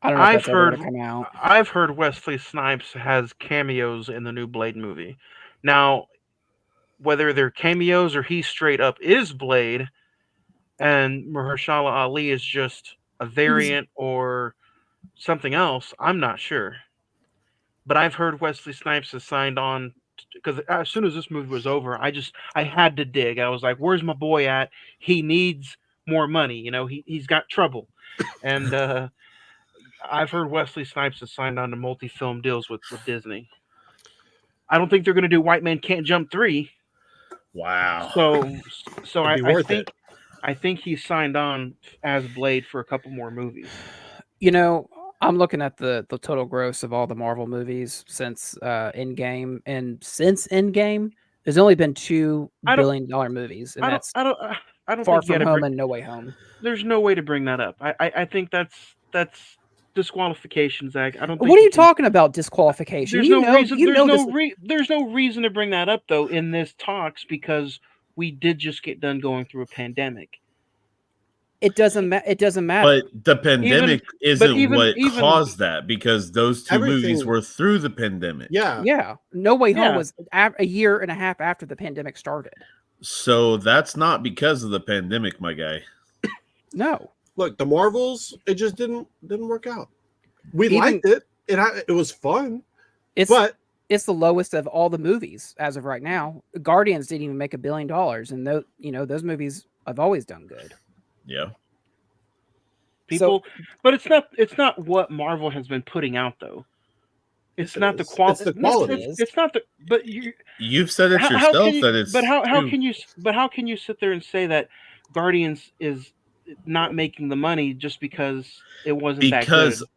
If that's ever gonna come out. I've heard Wesley Snipes has cameos in the new Blade movie. Now, whether they're cameos or he straight up is Blade, and Mahershala Ali is just a variant or something else, I'm not sure. But I've heard Wesley Snipes has signed on because as soon as this movie was over, I had to dig. I was like, "Where's my boy at? He needs more money. You know, he's got trouble." And I've heard Wesley Snipes has signed on to multi-film deals with Disney. I don't think they're going to do White Man Can't Jump 3. Wow. So It'd be I worth think it. I think he's signed on as Blade for a couple more movies. You know, I'm looking at the total gross of all the Marvel movies since Endgame, and since Endgame, there's only been $2 billion movies, and that's I don't Far think you From gotta Home bring, and No Way Home. there's no way to bring that up. I think that's disqualification, Zach. I don't. Think What are you can- talking about? Disqualification? There's You no know, reason. you There's know no this. there's no reason to bring that up though in this talks because we did just get done going through a pandemic. It doesn't matter. But the pandemic isn't even- what even- caused that, because those two movies Everything- were through the pandemic. Yeah. Yeah, No Way Home Yeah. was a year and a half after the pandemic started. So that's not because of the pandemic, my guy. No, Look, the Marvels, it just didn't work out. We Even- liked it. It was fun, it's but the lowest of all the movies as of right now. Guardians didn't even make $1 billion, and those movies have always done good. Yeah. People, but it's not what Marvel has been putting out though. It's Yes, it not the is. quality. It's the quality. It's not the. But you. You've said it How yourself can you, that it's. But how too- can you? But how can you sit there and say that Guardians is not making the money just because it wasn't Because that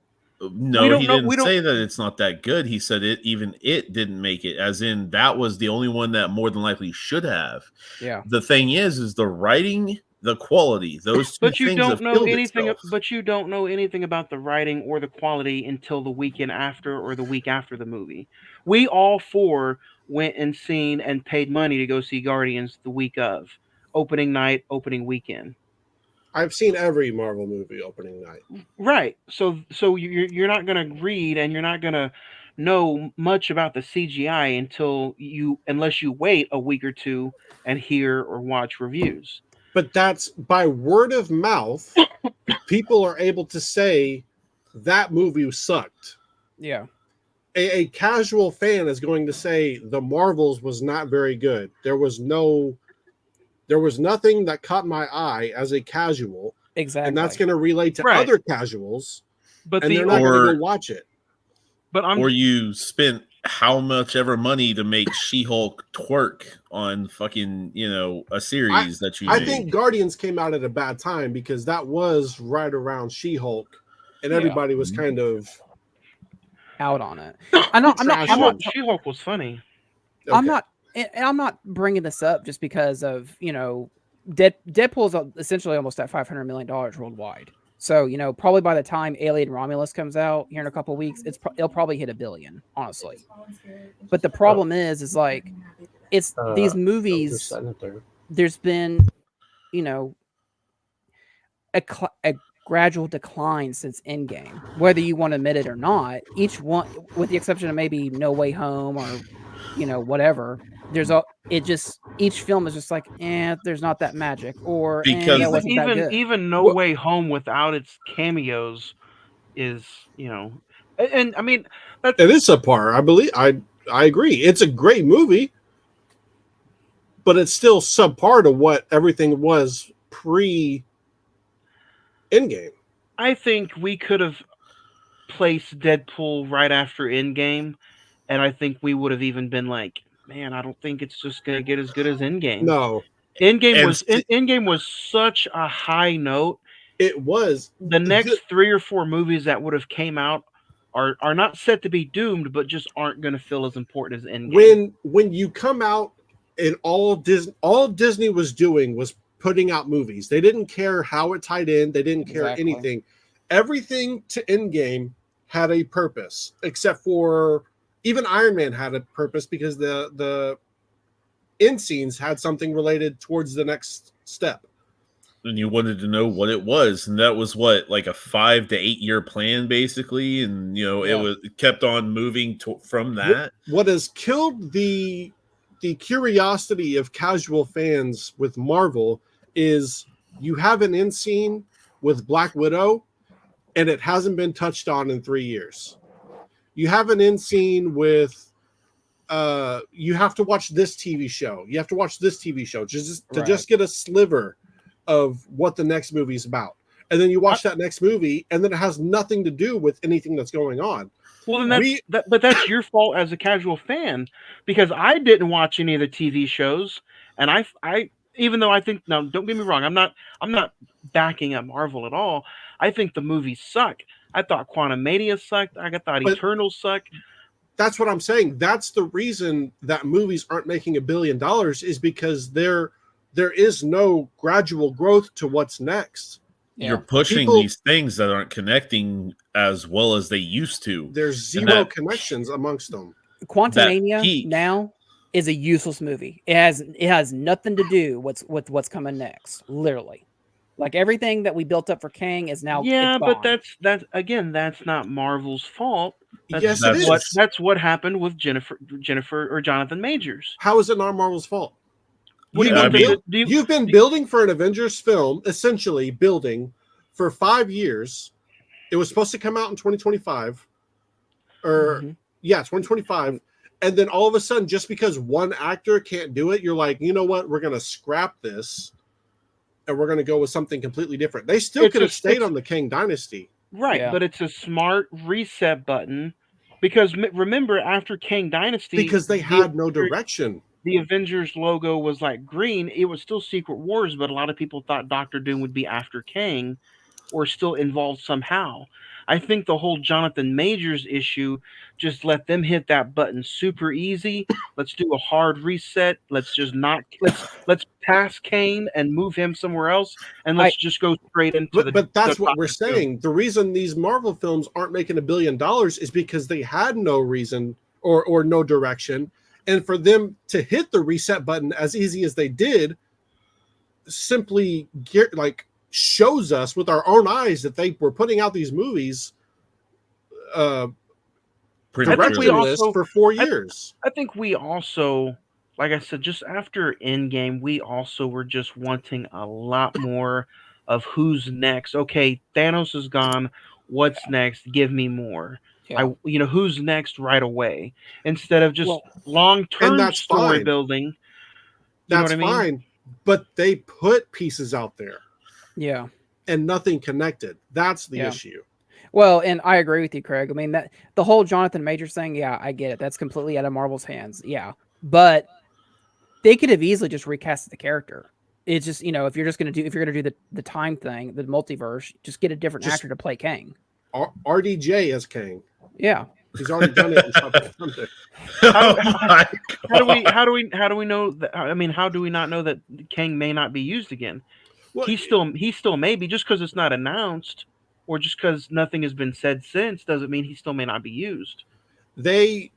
good? no, We don't he know- didn't we don't- say that it's not that good. He said it didn't make it, as in that was the only one that more than likely should have. Yeah, The thing is the writing, the quality, those two But you things don't have know killed anything. itself. But you don't know anything about the writing or the quality until the weekend after or the week after the movie. We all four went and seen and paid money to go see Guardians the week of opening night, opening weekend. I've seen every Marvel movie opening night. Right. So you're not going to read and you're not going to know much about the CGI unless you wait a week or two and hear or watch reviews. But that's by word of mouth. People are able to say that movie sucked. yeah. A casual fan is going to say the Marvels was not very good. There was nothing that caught my eye as a casual, Exactly. and that's going to relate to Right. other casuals, But and the they're not going Or- to go watch it. but I'm Or you spent how much ever money to make She-Hulk twerk on fucking, a series that you I made. think Guardians came out at a bad time because that was right around She-Hulk, and Yeah. everybody was kind of out on it. I'm not She-Hulk was funny. I'm not bringing this up just because of Deadpool is essentially almost at $500 million worldwide. So probably by the time Alien Romulus comes out here in a couple of weeks, it'll probably hit $1 billion, honestly. But the problem is like it's these movies. There's been a gradual decline since Endgame, whether you want to admit it or not. Each one, with the exception of maybe No Way Home or whatever, each film is just like, there's not that magic, or Because it wasn't that good. Even No Way Home without its cameos is and I mean that's It is subpar. I believe I agree. It's a great movie, but it's still subpar to what everything was pre Endgame. I think we could have placed Deadpool right after Endgame, and I think we would have even been like, man, I don't think it's just gonna get as good as Endgame. No, Endgame was such a high note. it was The next 3 or 4 movies that would have came out are not set to be doomed, but just aren't going to feel as important as Endgame. when you come out and all Disney was doing was putting out movies. They didn't care how it tied in. They didn't care Exactly. anything. Everything to Endgame had a purpose, except for even Iron Man had a purpose because the end scenes had something related towards the next step. And you wanted to know what it was, and that was like a 5 to 8 year plan, basically. And it kept on moving from that. What has killed the curiosity of casual fans with Marvel is you have an end scene with Black Widow, and it hasn't been touched on in 3 years. You have an end scene with you have to watch this TV show. You have to watch this TV show just to Right. just get a sliver of what the next movie is about. And then you watch that next movie, and then it has nothing to do with anything that's going on. Well, then but that's your fault as a casual fan, because I didn't watch any of the TV shows, and I even though I think, now don't get me wrong, I'm not backing up Marvel at all. I think the movies suck. I thought Quantumania sucked. I thought But- Eternals sucked. That's what I'm saying. That's the reason that movies aren't making $1 billion, is because there is no gradual growth to what's next. You're pushing these things that aren't connecting as well as they used to. There's And zero that- connections amongst them. Quantumania peak. now is a useless movie. It has nothing to do with what's coming next. Literally, like everything that we built up for Kang is now. Yeah, it's but gone. that's not Marvel's fault. Yes, it is. That's what happened with Jennifer or Jonathan Majors. How is it not Marvel's fault? What do you Yeah, want I mean- them to do? You've been building for an Avengers film, essentially building for 5 years. It was supposed to come out in 2025, or Mhm. 2025. And then all of a sudden, just because one actor can't do it, you're like, you know what? We're going to scrap this, and we're going to go with something completely different. They still It's could have a- stayed it's- on the Kang Dynasty. Right, Yeah. but it's a smart reset button, because remember, after Kang Dynasty, Because they had no direction. the Avengers logo was like green. It was still Secret Wars, but a lot of people thought Doctor Doom would be after Kang or still involved somehow. I think the whole Jonathan Majors issue just let them hit that button super easy. Let's do a hard reset. Let's pass Kane and move him somewhere else, and let's just go straight into But that's what we're Doctor Doom. saying. The reason these Marvel films aren't making $1 billion is because they had no reason or no direction. And for them to hit the reset button as easy as they did simply shows us with our own eyes that they were putting out these movies Pretty I think we clearly. directionless also- for 4 years. I think we also, like I said, just after Endgame, we also were just wanting a lot more of who's next. Okay, Thanos is gone. What's next? Give me more. Yeah. Who's next right away, instead of just Well, long-term and that's story fine. building. You That's know what I mean? fine. But they put pieces out there Yeah. and nothing connected. That's the Yeah. issue. Well, and I agree with you, Craig. I mean, that the whole Jonathan Majors thing, yeah, I get it. That's completely out of Marvel's hands. Yeah. But they could have easily just recasted the character. It's just, if you're going to do the time thing, the multiverse, just get a different Just- actor to play Kang. RDJ as Kang. Yeah. He's already done it in Tropic Thunder. Oh my How do we know that? I mean, how do we not know that Kang may not be used again? Well, He still may be. Just because it's not announced, or just because nothing has been said since, doesn't mean he still may not be used. they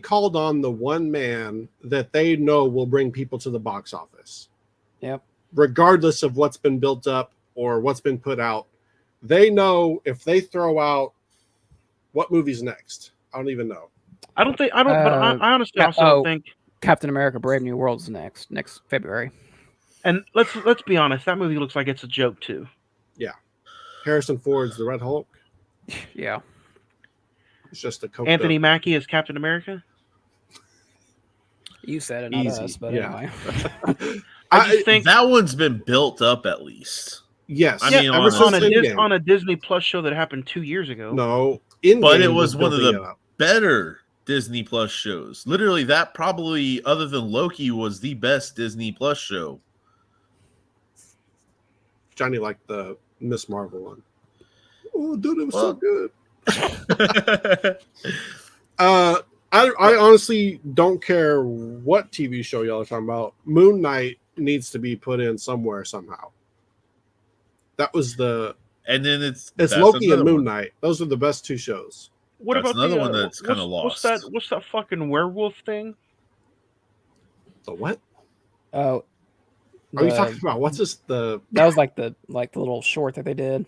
called on the one man that they know will bring people to the box office. Yep. Regardless of what's been built up or what's been put out. They know if they throw out what movie's next. I don't even know. I don't think. I don't. But I honestly yeah, also oh. don't think. Captain America Brave New World is next February. And let's be honest. That movie looks like it's a joke too. Harrison Ford's the Red Hulk. Yeah. It's just a coked Anthony up. Mackie as Captain America. You said it, not Easy, us, but yeah. anyway. I just think that one's been built up at least. Yes. I mean, ever honestly. since Endgame. on a Disney Plus show that happened 2 years ago. No. But it Endgame was one of building the it up. better Disney Plus shows. Literally, that probably, other than Loki, was the best Disney Plus show. Johnny liked the Miss Marvel one. Oh, dude, it was so Well- good. I honestly don't care what TV show y'all are talking about. Moon Knight needs to be put in somewhere somehow. That was And then it's it's that's Loki and another Moon one. Knight. Those are the best two shows. What That's about another the, one that's kinda what's lost. What's that fucking werewolf thing? The what? Oh, Are you the- talking about? What's this? The that was like the little short that they did.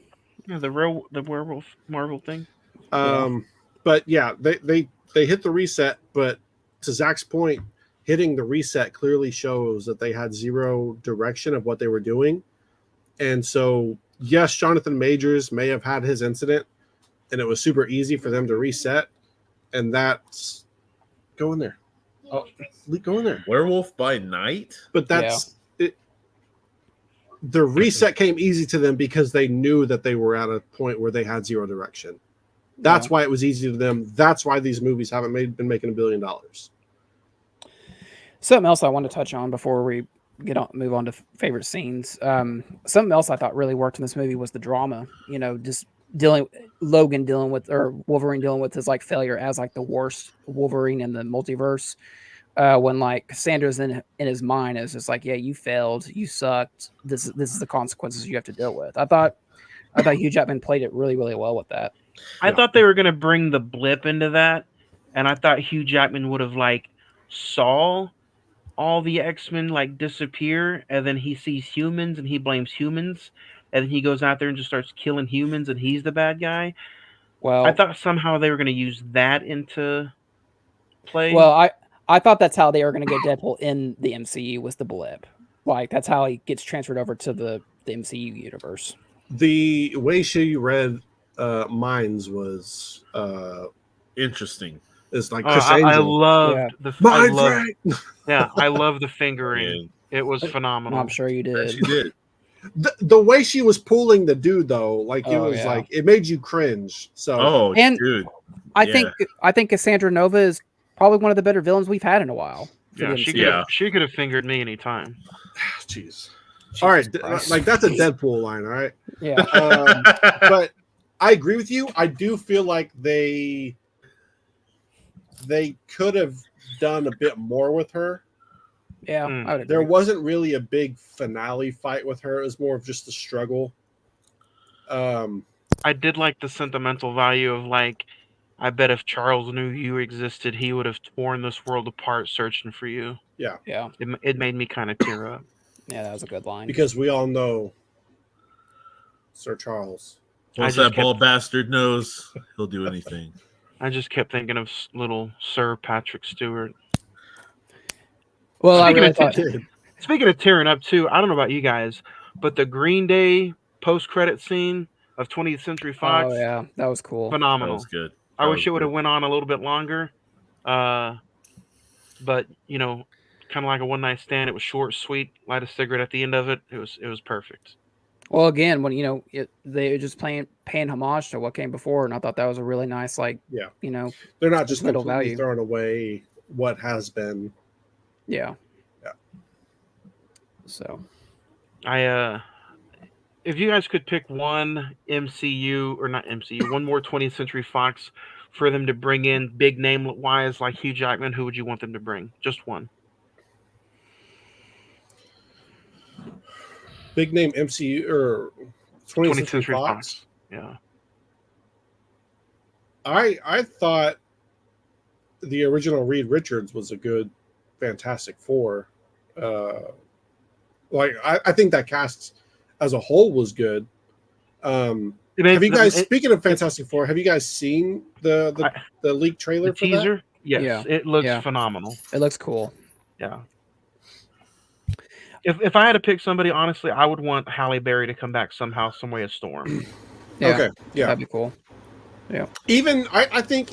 Yeah, the werewolf Marvel thing. But yeah, they hit the reset. But to Zach's point, hitting the reset clearly shows that they had zero direction of what they were doing. And so, yes, Jonathan Majors may have had his incident, and it was super easy for them to reset. And that's go in there. Oh, go in there. Werewolf by Night. But that's it. The reset came easy to them because they knew that they were at a point where they had zero direction. That's why it was easy to them. That's why these movies haven't been making $1 billion. Something else I want to touch on before we move on to favorite scenes. Something else I thought really worked in this movie was the drama. You know, just Wolverine dealing with his like failure as like the worst Wolverine in the multiverse. When like Cassandra's in his mind is just like, yeah, you failed, you sucked. This is the consequences you have to deal with. I thought Hugh Jackman played it really, really well with that. I thought they were going to bring the blip into that, and I thought Hugh Jackman would have like saw all the X-Men like disappear, and then he sees humans and he blames humans, and then he goes out there and just starts killing humans, and he's the bad guy. Well, I thought somehow they were going to use that into play. Well, I thought that's how they were going to get Deadpool in the MCU was the blip. Like that's how he gets transferred over to the MCU universe. The way she read minds was Interesting. It's like Chris Angel. I loved I love the fingering. Yeah. It was phenomenal. I'm sure you did. She did. The way she was pulling the dude though, like it was like it made you cringe. So dude, I think Cassandra Nova is probably one of the better villains we've had in a while. Yeah, she could have fingered me anytime. Jeez. All right, like that's a Deadpool line, all right? Yeah. But I agree with you. I do feel like they could have done a bit more with her. Yeah, I would agree. There wasn't really a big finale fight with her. It was more of just a struggle. I did like the sentimental value of like, I bet if Charles knew you existed, he would have torn this world apart searching for you. Yeah. Yeah. It made me kind of tear up. Yeah, that was a good line. Because we all know Sir Charles. Once that bald bastard knows, he'll do anything. I just kept thinking of little Sir Patrick Stewart. Well, speaking of tearing up too, I don't know about you guys, but the Green Day post-credit scene of 20th Century Fox. Oh yeah, that was cool. Phenomenal. That was good. I wish it would have went on a little bit longer. But you know, kind of like a one-night stand. It was short, sweet, light a cigarette at the end of it. It was perfect. Well, again, when they were just paying homage to what came before, and I thought that was a really nice, like, they're not just completely throwing away what has been. Yeah. So, if you guys could pick one MCU or not MCU, one more 20th Century Fox for them to bring in big name wise like Hugh Jackman, who would you want them to bring? Just one. Big name MCU or 20th Century Fox. Yeah. I thought the original Reed Richards was a good Fantastic Four. I think that cast as a whole was good. Have you guys, speaking of Fantastic Four, have you guys seen the leaked trailer for teaser? that? Yes, yeah. It looks phenomenal. It looks cool. Yeah. If I had to pick somebody, honestly, I would want Halle Berry to come back somehow, some way, as Storm. Yeah. Okay, yeah, that'd be cool. Yeah. I think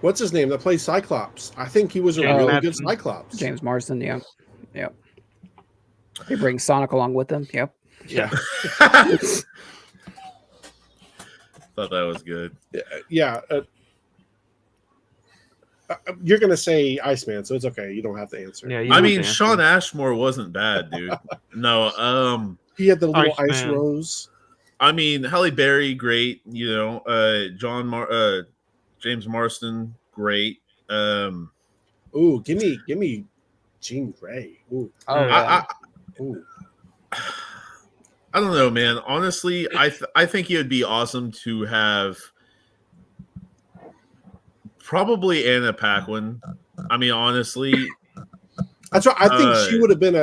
what's his name that plays Cyclops? I think he was a really good Cyclops. James Marsden. Yeah. Yeah. He brings Sonic along with him. Yep. Yeah. Thought that was good. Yeah. You're gonna say Iceman, so it's okay. You don't have to answer. Yeah, I mean, Sean Ashmore wasn't bad, dude. No, he had the little ice rose. I mean, Halle Berry, great. You know, James Marsden, great. Ooh, give me Jean Grey. Ooh. Oh, yeah. I don't know, man. Honestly, I think it would be awesome to have probably Anna Paquin. I mean, honestly, that's right. I think she would have been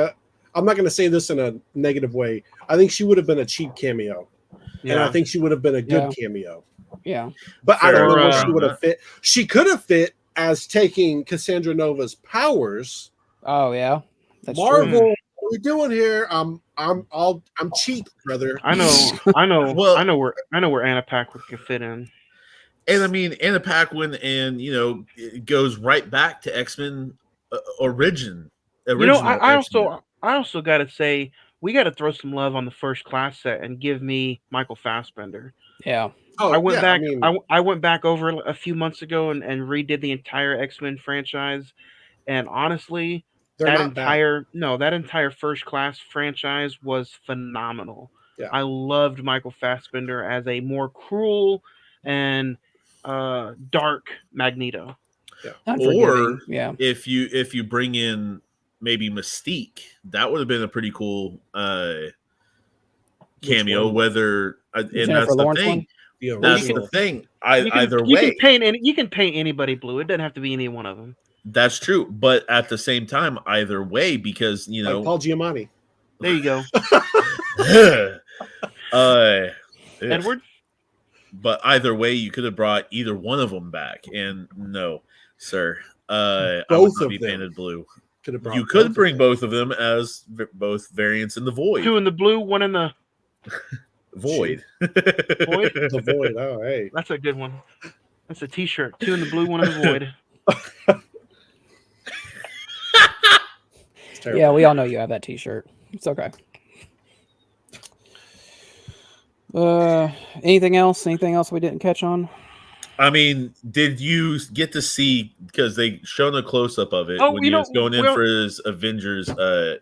I'm not going to say this in a negative way. I think she would have been a cheap cameo, and I think she would have been a good cameo. Yeah, but I don't know what she would have fit. She could have fit as taking Cassandra Nova's powers. Oh yeah, that's Marvel. true. What are we doing here? I'm cheap, brother. I know. Well, I know where Anna Paquin could fit in. And I mean, Anna Paquin, and it goes right back to X-Men original. I X-Men. also got to say we got to throw some love on the First Class set and give me Michael Fassbender. Yeah. Oh, I went yeah, back. I mean, I went back over a few months ago and redid the entire X-Men franchise, and honestly, they're not bad. that entire First Class franchise was phenomenal. Yeah. I loved Michael Fassbender as a more cruel and dark Magneto. Yeah. Unforgiving. Or Yeah. if you bring in maybe Mystique, that would have been a pretty cool cameo. Whether and Jennifer that's the Lawrence thing. one? The That's original. the thing. You Either way, you can paint anybody blue. It doesn't have to be any one of them. that's true. But at the same time, either way, because Like Paul Giamatti. There you go, Edward. But either way, you could have brought either one of them back, and no, sir, I would Both not of be them. painted blue. You could bring both of them as both variants in the void. Two in the blue, one in the void. Void? The void. Oh, hey. That's a good one. That's a T-shirt. Two in the blue, one in the void. It's terrible. Yeah, we all know you have that T-shirt. It's okay. Anything else? Anything else we didn't catch on? I mean, did you get to see, because they shown a close up of it when he was going in for his Avengers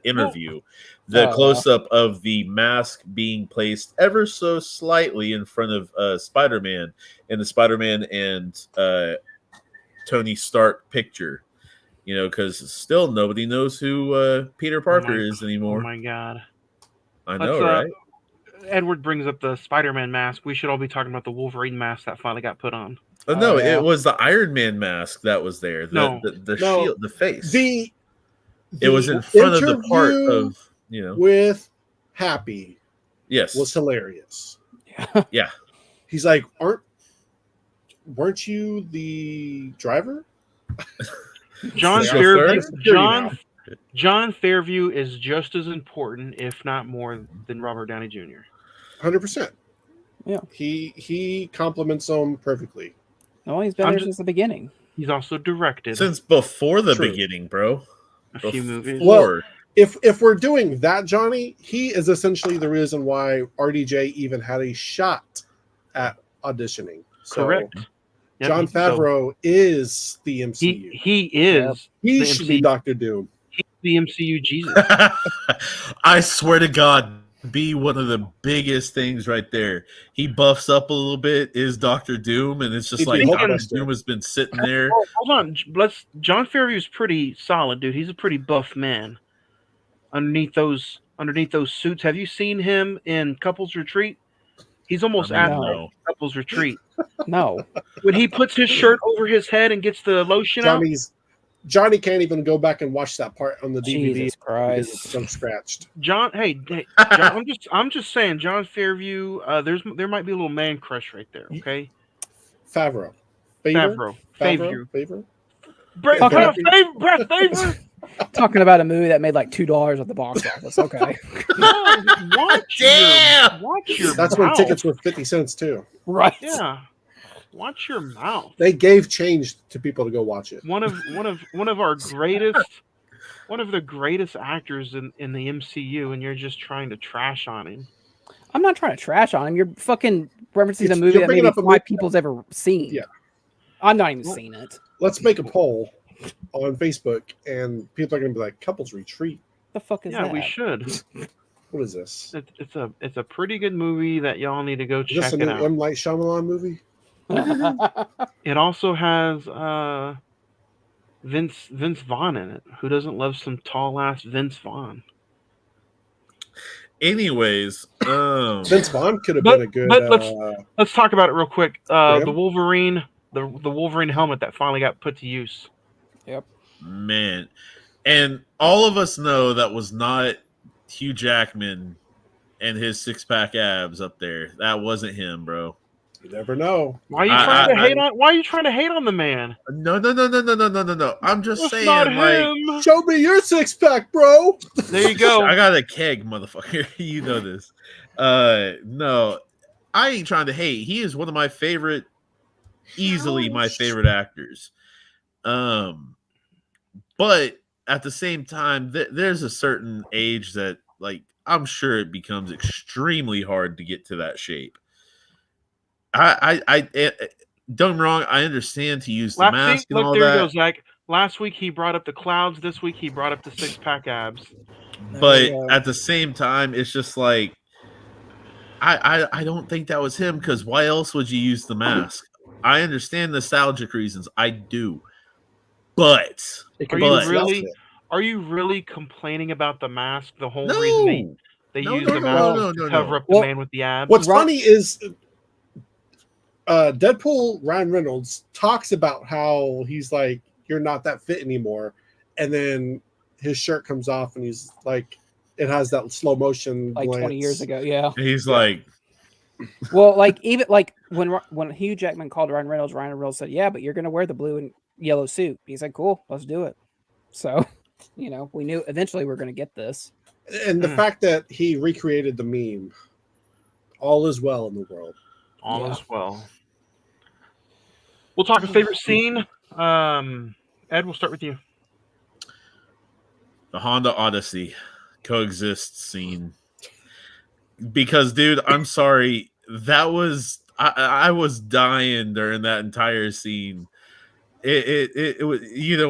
interview, the close up of the mask being placed ever so slightly in front of Spider-Man, and the Spider-Man and Tony Stark picture, because still nobody knows who Peter Parker is anymore. Oh my god! I know, right? Edward brings up the Spider-Man mask. We should all be talking about the Wolverine mask that finally got put on. Oh, no, it was the Iron Man mask that was there. The shield, the face. It was in front of the part of, with Happy. Yes. Was hilarious. Yeah. He's like, weren't you the driver? John Fairview is just as important, if not more, than Robert Downey Jr. 100%. Yeah. He compliments him perfectly. Oh, he's been there since the beginning. He's also directed since before the beginning, bro. A few movies. Well, if we're doing that, Johnny, he is essentially the reason why RDJ even had a shot at auditioning. So, correct. Jon Favreau is the MCU. He is. Yep. He should be Dr. Doom. He's the MCU Jesus. I swear to God, be one of the biggest things right there. He buffs up a little bit, is Dr. Doom, and it's just like Dr. Doom has been sitting there. Hold on. Jon Favreau's pretty solid, dude. He's a pretty buff man. Underneath those suits, have you seen him in Couples Retreat? He's almost Couples Retreat. No. When he puts his shirt over his head and gets the lotion Johnny can't even go back and watch that part on the DVD. Jesus Christ. It's so scratched. John, I'm just saying, Jon Fairview, there might be a little man crush right there, okay? Favreau. Favor. Talking about a movie that made like $2 at the box office. Okay. Watch your That's mouth. when tickets were 50 cents too. Right. Yeah. Watch your mouth. They gave change to people to go watch it. One of the greatest actors in the MCU, and you're just trying to trash on him. I'm not trying to trash on him. You're fucking referencing the movie that maybe 5 people's ever seen. Yeah. I've not even seen it. Let's make a poll on Facebook, and people are going to be like, Couples Retreat. The fuck is that? Yeah, we should. What is this? It's a pretty good movie that y'all need to go check Is this a new M. Night Shyamalan movie? It also has Vince Vaughn in it. Who doesn't love some tall ass Vince Vaughn? Anyways, Vince Vaughn could have been a good. Let's talk about it real quick. The Wolverine, the Wolverine helmet that finally got put to use. Yep. Man, and all of us know that was not Hugh Jackman and his 6-pack abs up there. That wasn't him, bro. You never know. Why are you trying to hate on the man? No. I'm just saying, not like, him. Show me your 6-pack, bro. There you go. I got a keg, motherfucker. You know this. No, I ain't trying to hate. He is one of my favorite easily my favorite actors. But at the same time, there's a certain age that, like, I'm sure it becomes extremely hard to get to that shape. Don't get me wrong, I understand to use the mask and all there that. you go, Zach. Last week he brought up the clouds. This week he brought up the 6-pack abs. But at the same time, it's just like I don't think that was him, because why else would you use the mask? I understand nostalgic reasons. I do. But are you really complaining about the mask? The whole no, reason they use the mask to cover up the man with the abs. What's funny is Deadpool, Ryan Reynolds talks about how he's like, you're not that fit anymore, and then his shirt comes off and he's like, it has that slow motion like glance. 20 years ago. Yeah. He's like, well, like even like when Hugh Jackman called Ryan Reynolds said, yeah, but you're going to wear the blue and yellow suit. He said, cool, let's do it. So, we knew eventually we're going to get this. And the fact that he recreated the meme, all is well in the world. All is well. We'll talk a favorite scene. Ed, we'll start with you. The Honda Odyssey coexist scene. Because, dude, I'm sorry, that was I was dying during that entire scene. It was,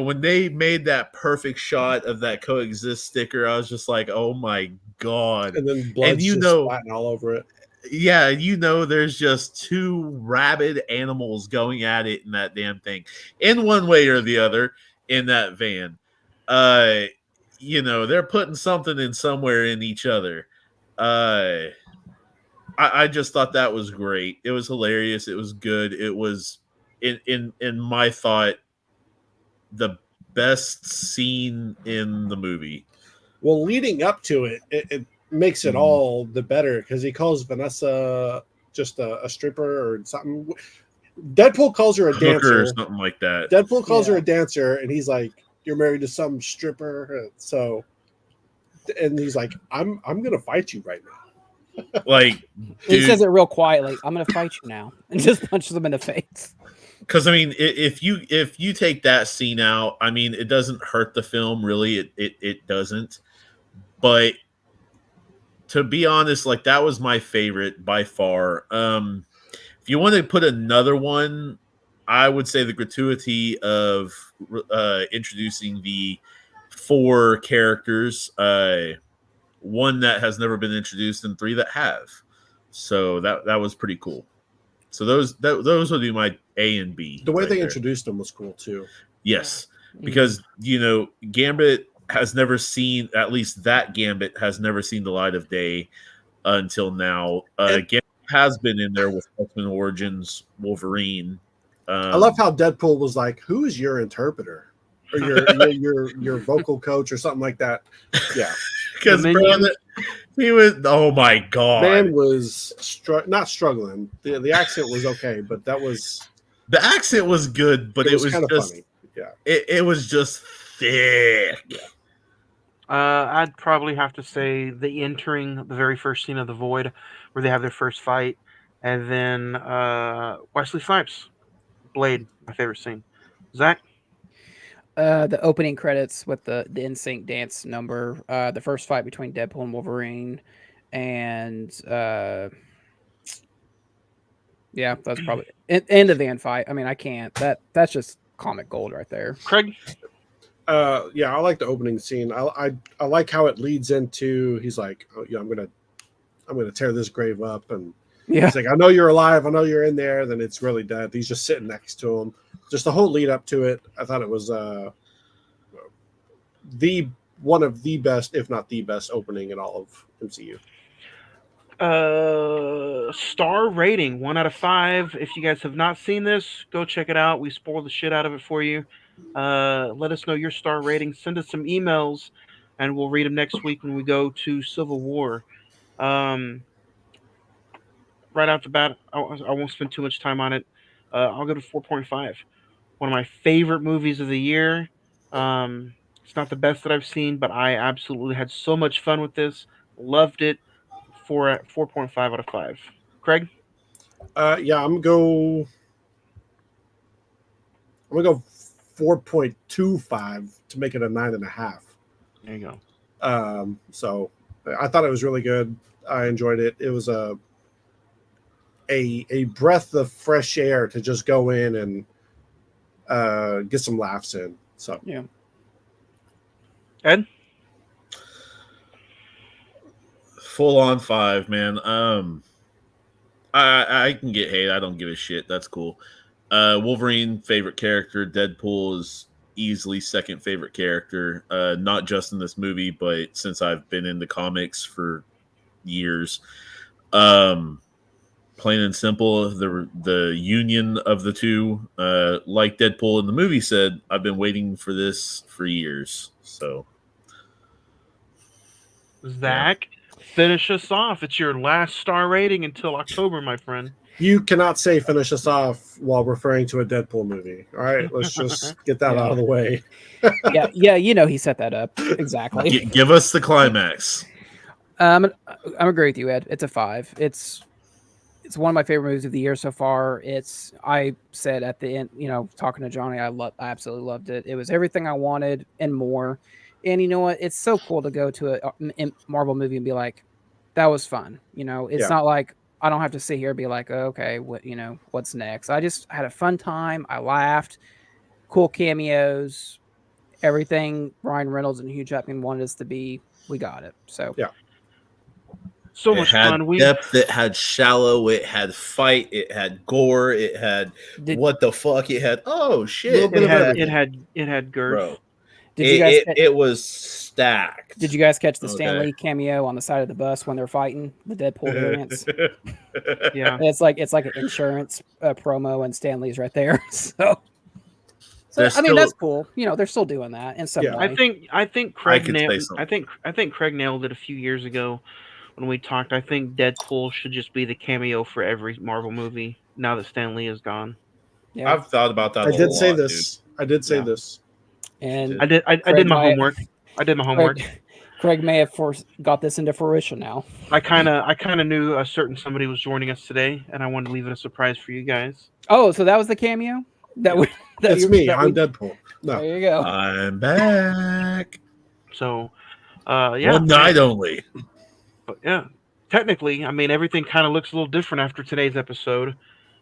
when they made that perfect shot of that coexist sticker, I was just like, oh my god. And then blood's just splatting all over it. Yeah, there's just two rabid animals going at it in that damn thing, in one way or the other, in that van. They're putting something in somewhere in each other. I just thought that was great. It was hilarious. It was good. It was, in my thought, the best scene in the movie. Well, leading up to it, it makes it all the better, because he calls Vanessa just a stripper or something. Deadpool calls her a dancer or something like that. Deadpool calls her a dancer, and he's like, "You're married to some stripper." So, and he's like, "I'm gonna fight you right now." Like, he says it real quietly. I'm gonna fight you now, and just punches him in the face. Because I mean, if you take that scene out, I mean, it doesn't hurt the film really. It doesn't. But to be honest, like, that was my favorite by far. If you want to put another one, I would say the gratuity of introducing the 4 characters, one that has never been introduced and 3 that have. So that was pretty cool. So those would be my A and B. The way they introduced them was cool too. Yes, because Gambit has never seen, at least that Gambit has never seen the light of day until now. Gambit has been in there with X-Men Origins Wolverine. I love how Deadpool was like, "Who is your interpreter or your vocal coach or something like that?" Yeah, because he was. Oh my god, man was not struggling. The accent was okay, but the accent was good, but it was kind of just funny. Yeah, it was just thick. Yeah. I'd probably have to say the entering the very first scene of The Void, where they have their first fight, and then Wesley Snipes, Blade, my favorite scene. Zach? The opening credits with the NSYNC dance number, the first fight between Deadpool and Wolverine, and yeah, that's probably end of the van fight. I mean, I can't. That's just comic gold right there. Craig? Yeah, I like the opening scene. I like how it leads into, he's like, "Oh, yeah, I'm gonna tear this grave up," and he's like, "I know you're alive. I know you're in there." Then it's really dead. He's just sitting next to him. Just the whole lead up to it, I thought it was one of the best, if not the best, opening in all of MCU. Star rating 1 out of 5. If you guys have not seen this, go check it out. We spoiled the shit out of it for you. Let us know your star rating. Send us some emails, and we'll read them next week when we go to Civil War. Right off the bat, I won't spend too much time on it. I'll go to 4.5. One of my favorite movies of the year. It's not the best that I've seen, but I absolutely had so much fun with this. Loved it. 4.5 out of 5. Craig? Yeah, I'm gonna go I'm gonna go 4.25 to make it a 9.5. There you go. So I thought it was really good. I enjoyed it. It was a breath of fresh air to just go in and get some laughs in. So Yeah. Ed? Full on 5, man. I can get hate. I don't give a shit. That's cool. Wolverine, favorite character. Deadpool is easily second favorite character. Not just in this movie, but since I've been in the comics for years. Plain and simple, the union of the two, like Deadpool in the movie said, I've been waiting for this for years. So, Zach, finish us off. It's your last star rating until October, my friend. you cannot say finish us off while referring to a Deadpool movie. All right, let's just get that out of the way. Yeah, you know he set that up exactly. give us the climax. I'm agree with you, Ed. It's a 5. It's one of my favorite movies of the year so far. I said at the end, talking to Johnny, I absolutely loved it. It was everything I wanted and more. And you know what? It's so cool to go to a Marvel movie and be like, that was fun. It's not like I don't have to sit here and be like, oh, okay, what's next? I just had a fun time. I laughed. Cool cameos. Everything Ryan Reynolds and Hugh Jackman wanted us to be, we got it. So yeah. So It much had fun. depth, it had shallow, it had fight, it had gore, it had what the fuck, it had shit. It had girth. Bro. It was stacked. Did you guys catch the Stan Lee cameo on the side of the bus when they're fighting the Deadpool variants? Yeah, it's like an insurance promo, and Stan Lee's right there. So that's cool. They're still doing that in some way. I think Craig nailed. I think Craig nailed it a few years ago when we talked. I think Deadpool should just be the cameo for every Marvel movie now that Stan Lee is gone. Yeah, I've thought about that. I did say this. And I did my homework. I did my homework. Craig may have got this into fruition now. I kind of knew a certain somebody was joining us today, and I wanted to leave it a surprise for you guys. Oh, so that was the cameo? That's me. I'm Deadpool. No. There you go. I'm back. So, one night only. But yeah, technically, I mean, everything kind of looks a little different after today's episode.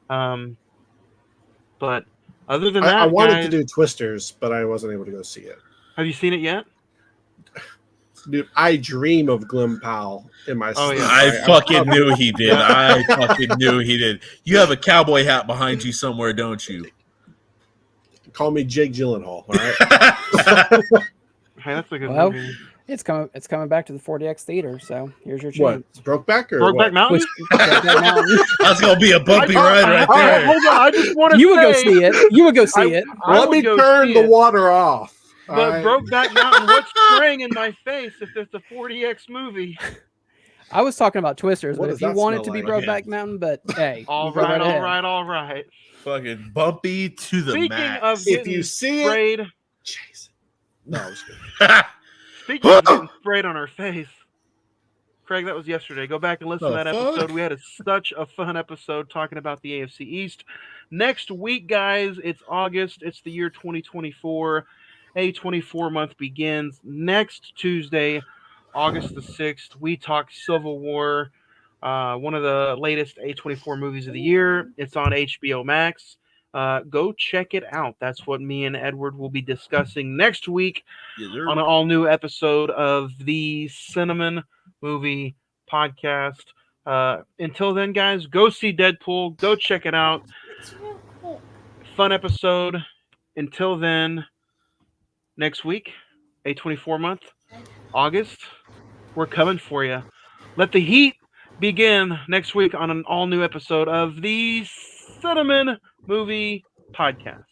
But other than that, I wanted to do Twisters, but I wasn't able to go see it. Have you seen it yet? Dude, I dream of Glim Powell in my sleep. Yeah. I fucking knew he did. I fucking knew he did. You have a cowboy hat behind you somewhere, don't you? Call me Jake Gyllenhaal, all right? Hey, that's a good movie. It's coming back to the 4DX theater, so here's your chance. What? Brokeback or Brokeback Mountain? That's gonna be a bumpy ride right there. Hold on, I just want to You would go see it. You would go see it. Let me turn the water off. But Brokeback Mountain, what's spraying in my face if it's a 4DX movie? I was talking about Twisters, What but does if you that want it to smell be like? Brokeback Mountain, but hey. All go right ahead. right. Fucking bumpy to the Speaking max. of If getting you see sprayed, it, Jason. No, I was kidding. speaking of getting sprayed on our face, Craig, that was yesterday. Go back and listen to that episode. We had such a fun episode talking about the AFC East. Next week, guys, it's August. It's the year 2024. A24 month begins next Tuesday, August the 6th. We talk Civil War, one of the latest A24 movies of the year. It's on HBO Max. Go check it out. That's what me and Edward will be discussing next week on an all-new episode of the Cine-Men movie podcast. Until then, guys, go see Deadpool. Go check it out. Fun episode. Until then, next week, A24 month, August, we're coming for you. Let the heat begin next week on an all-new episode of the Cine-Men movie podcast.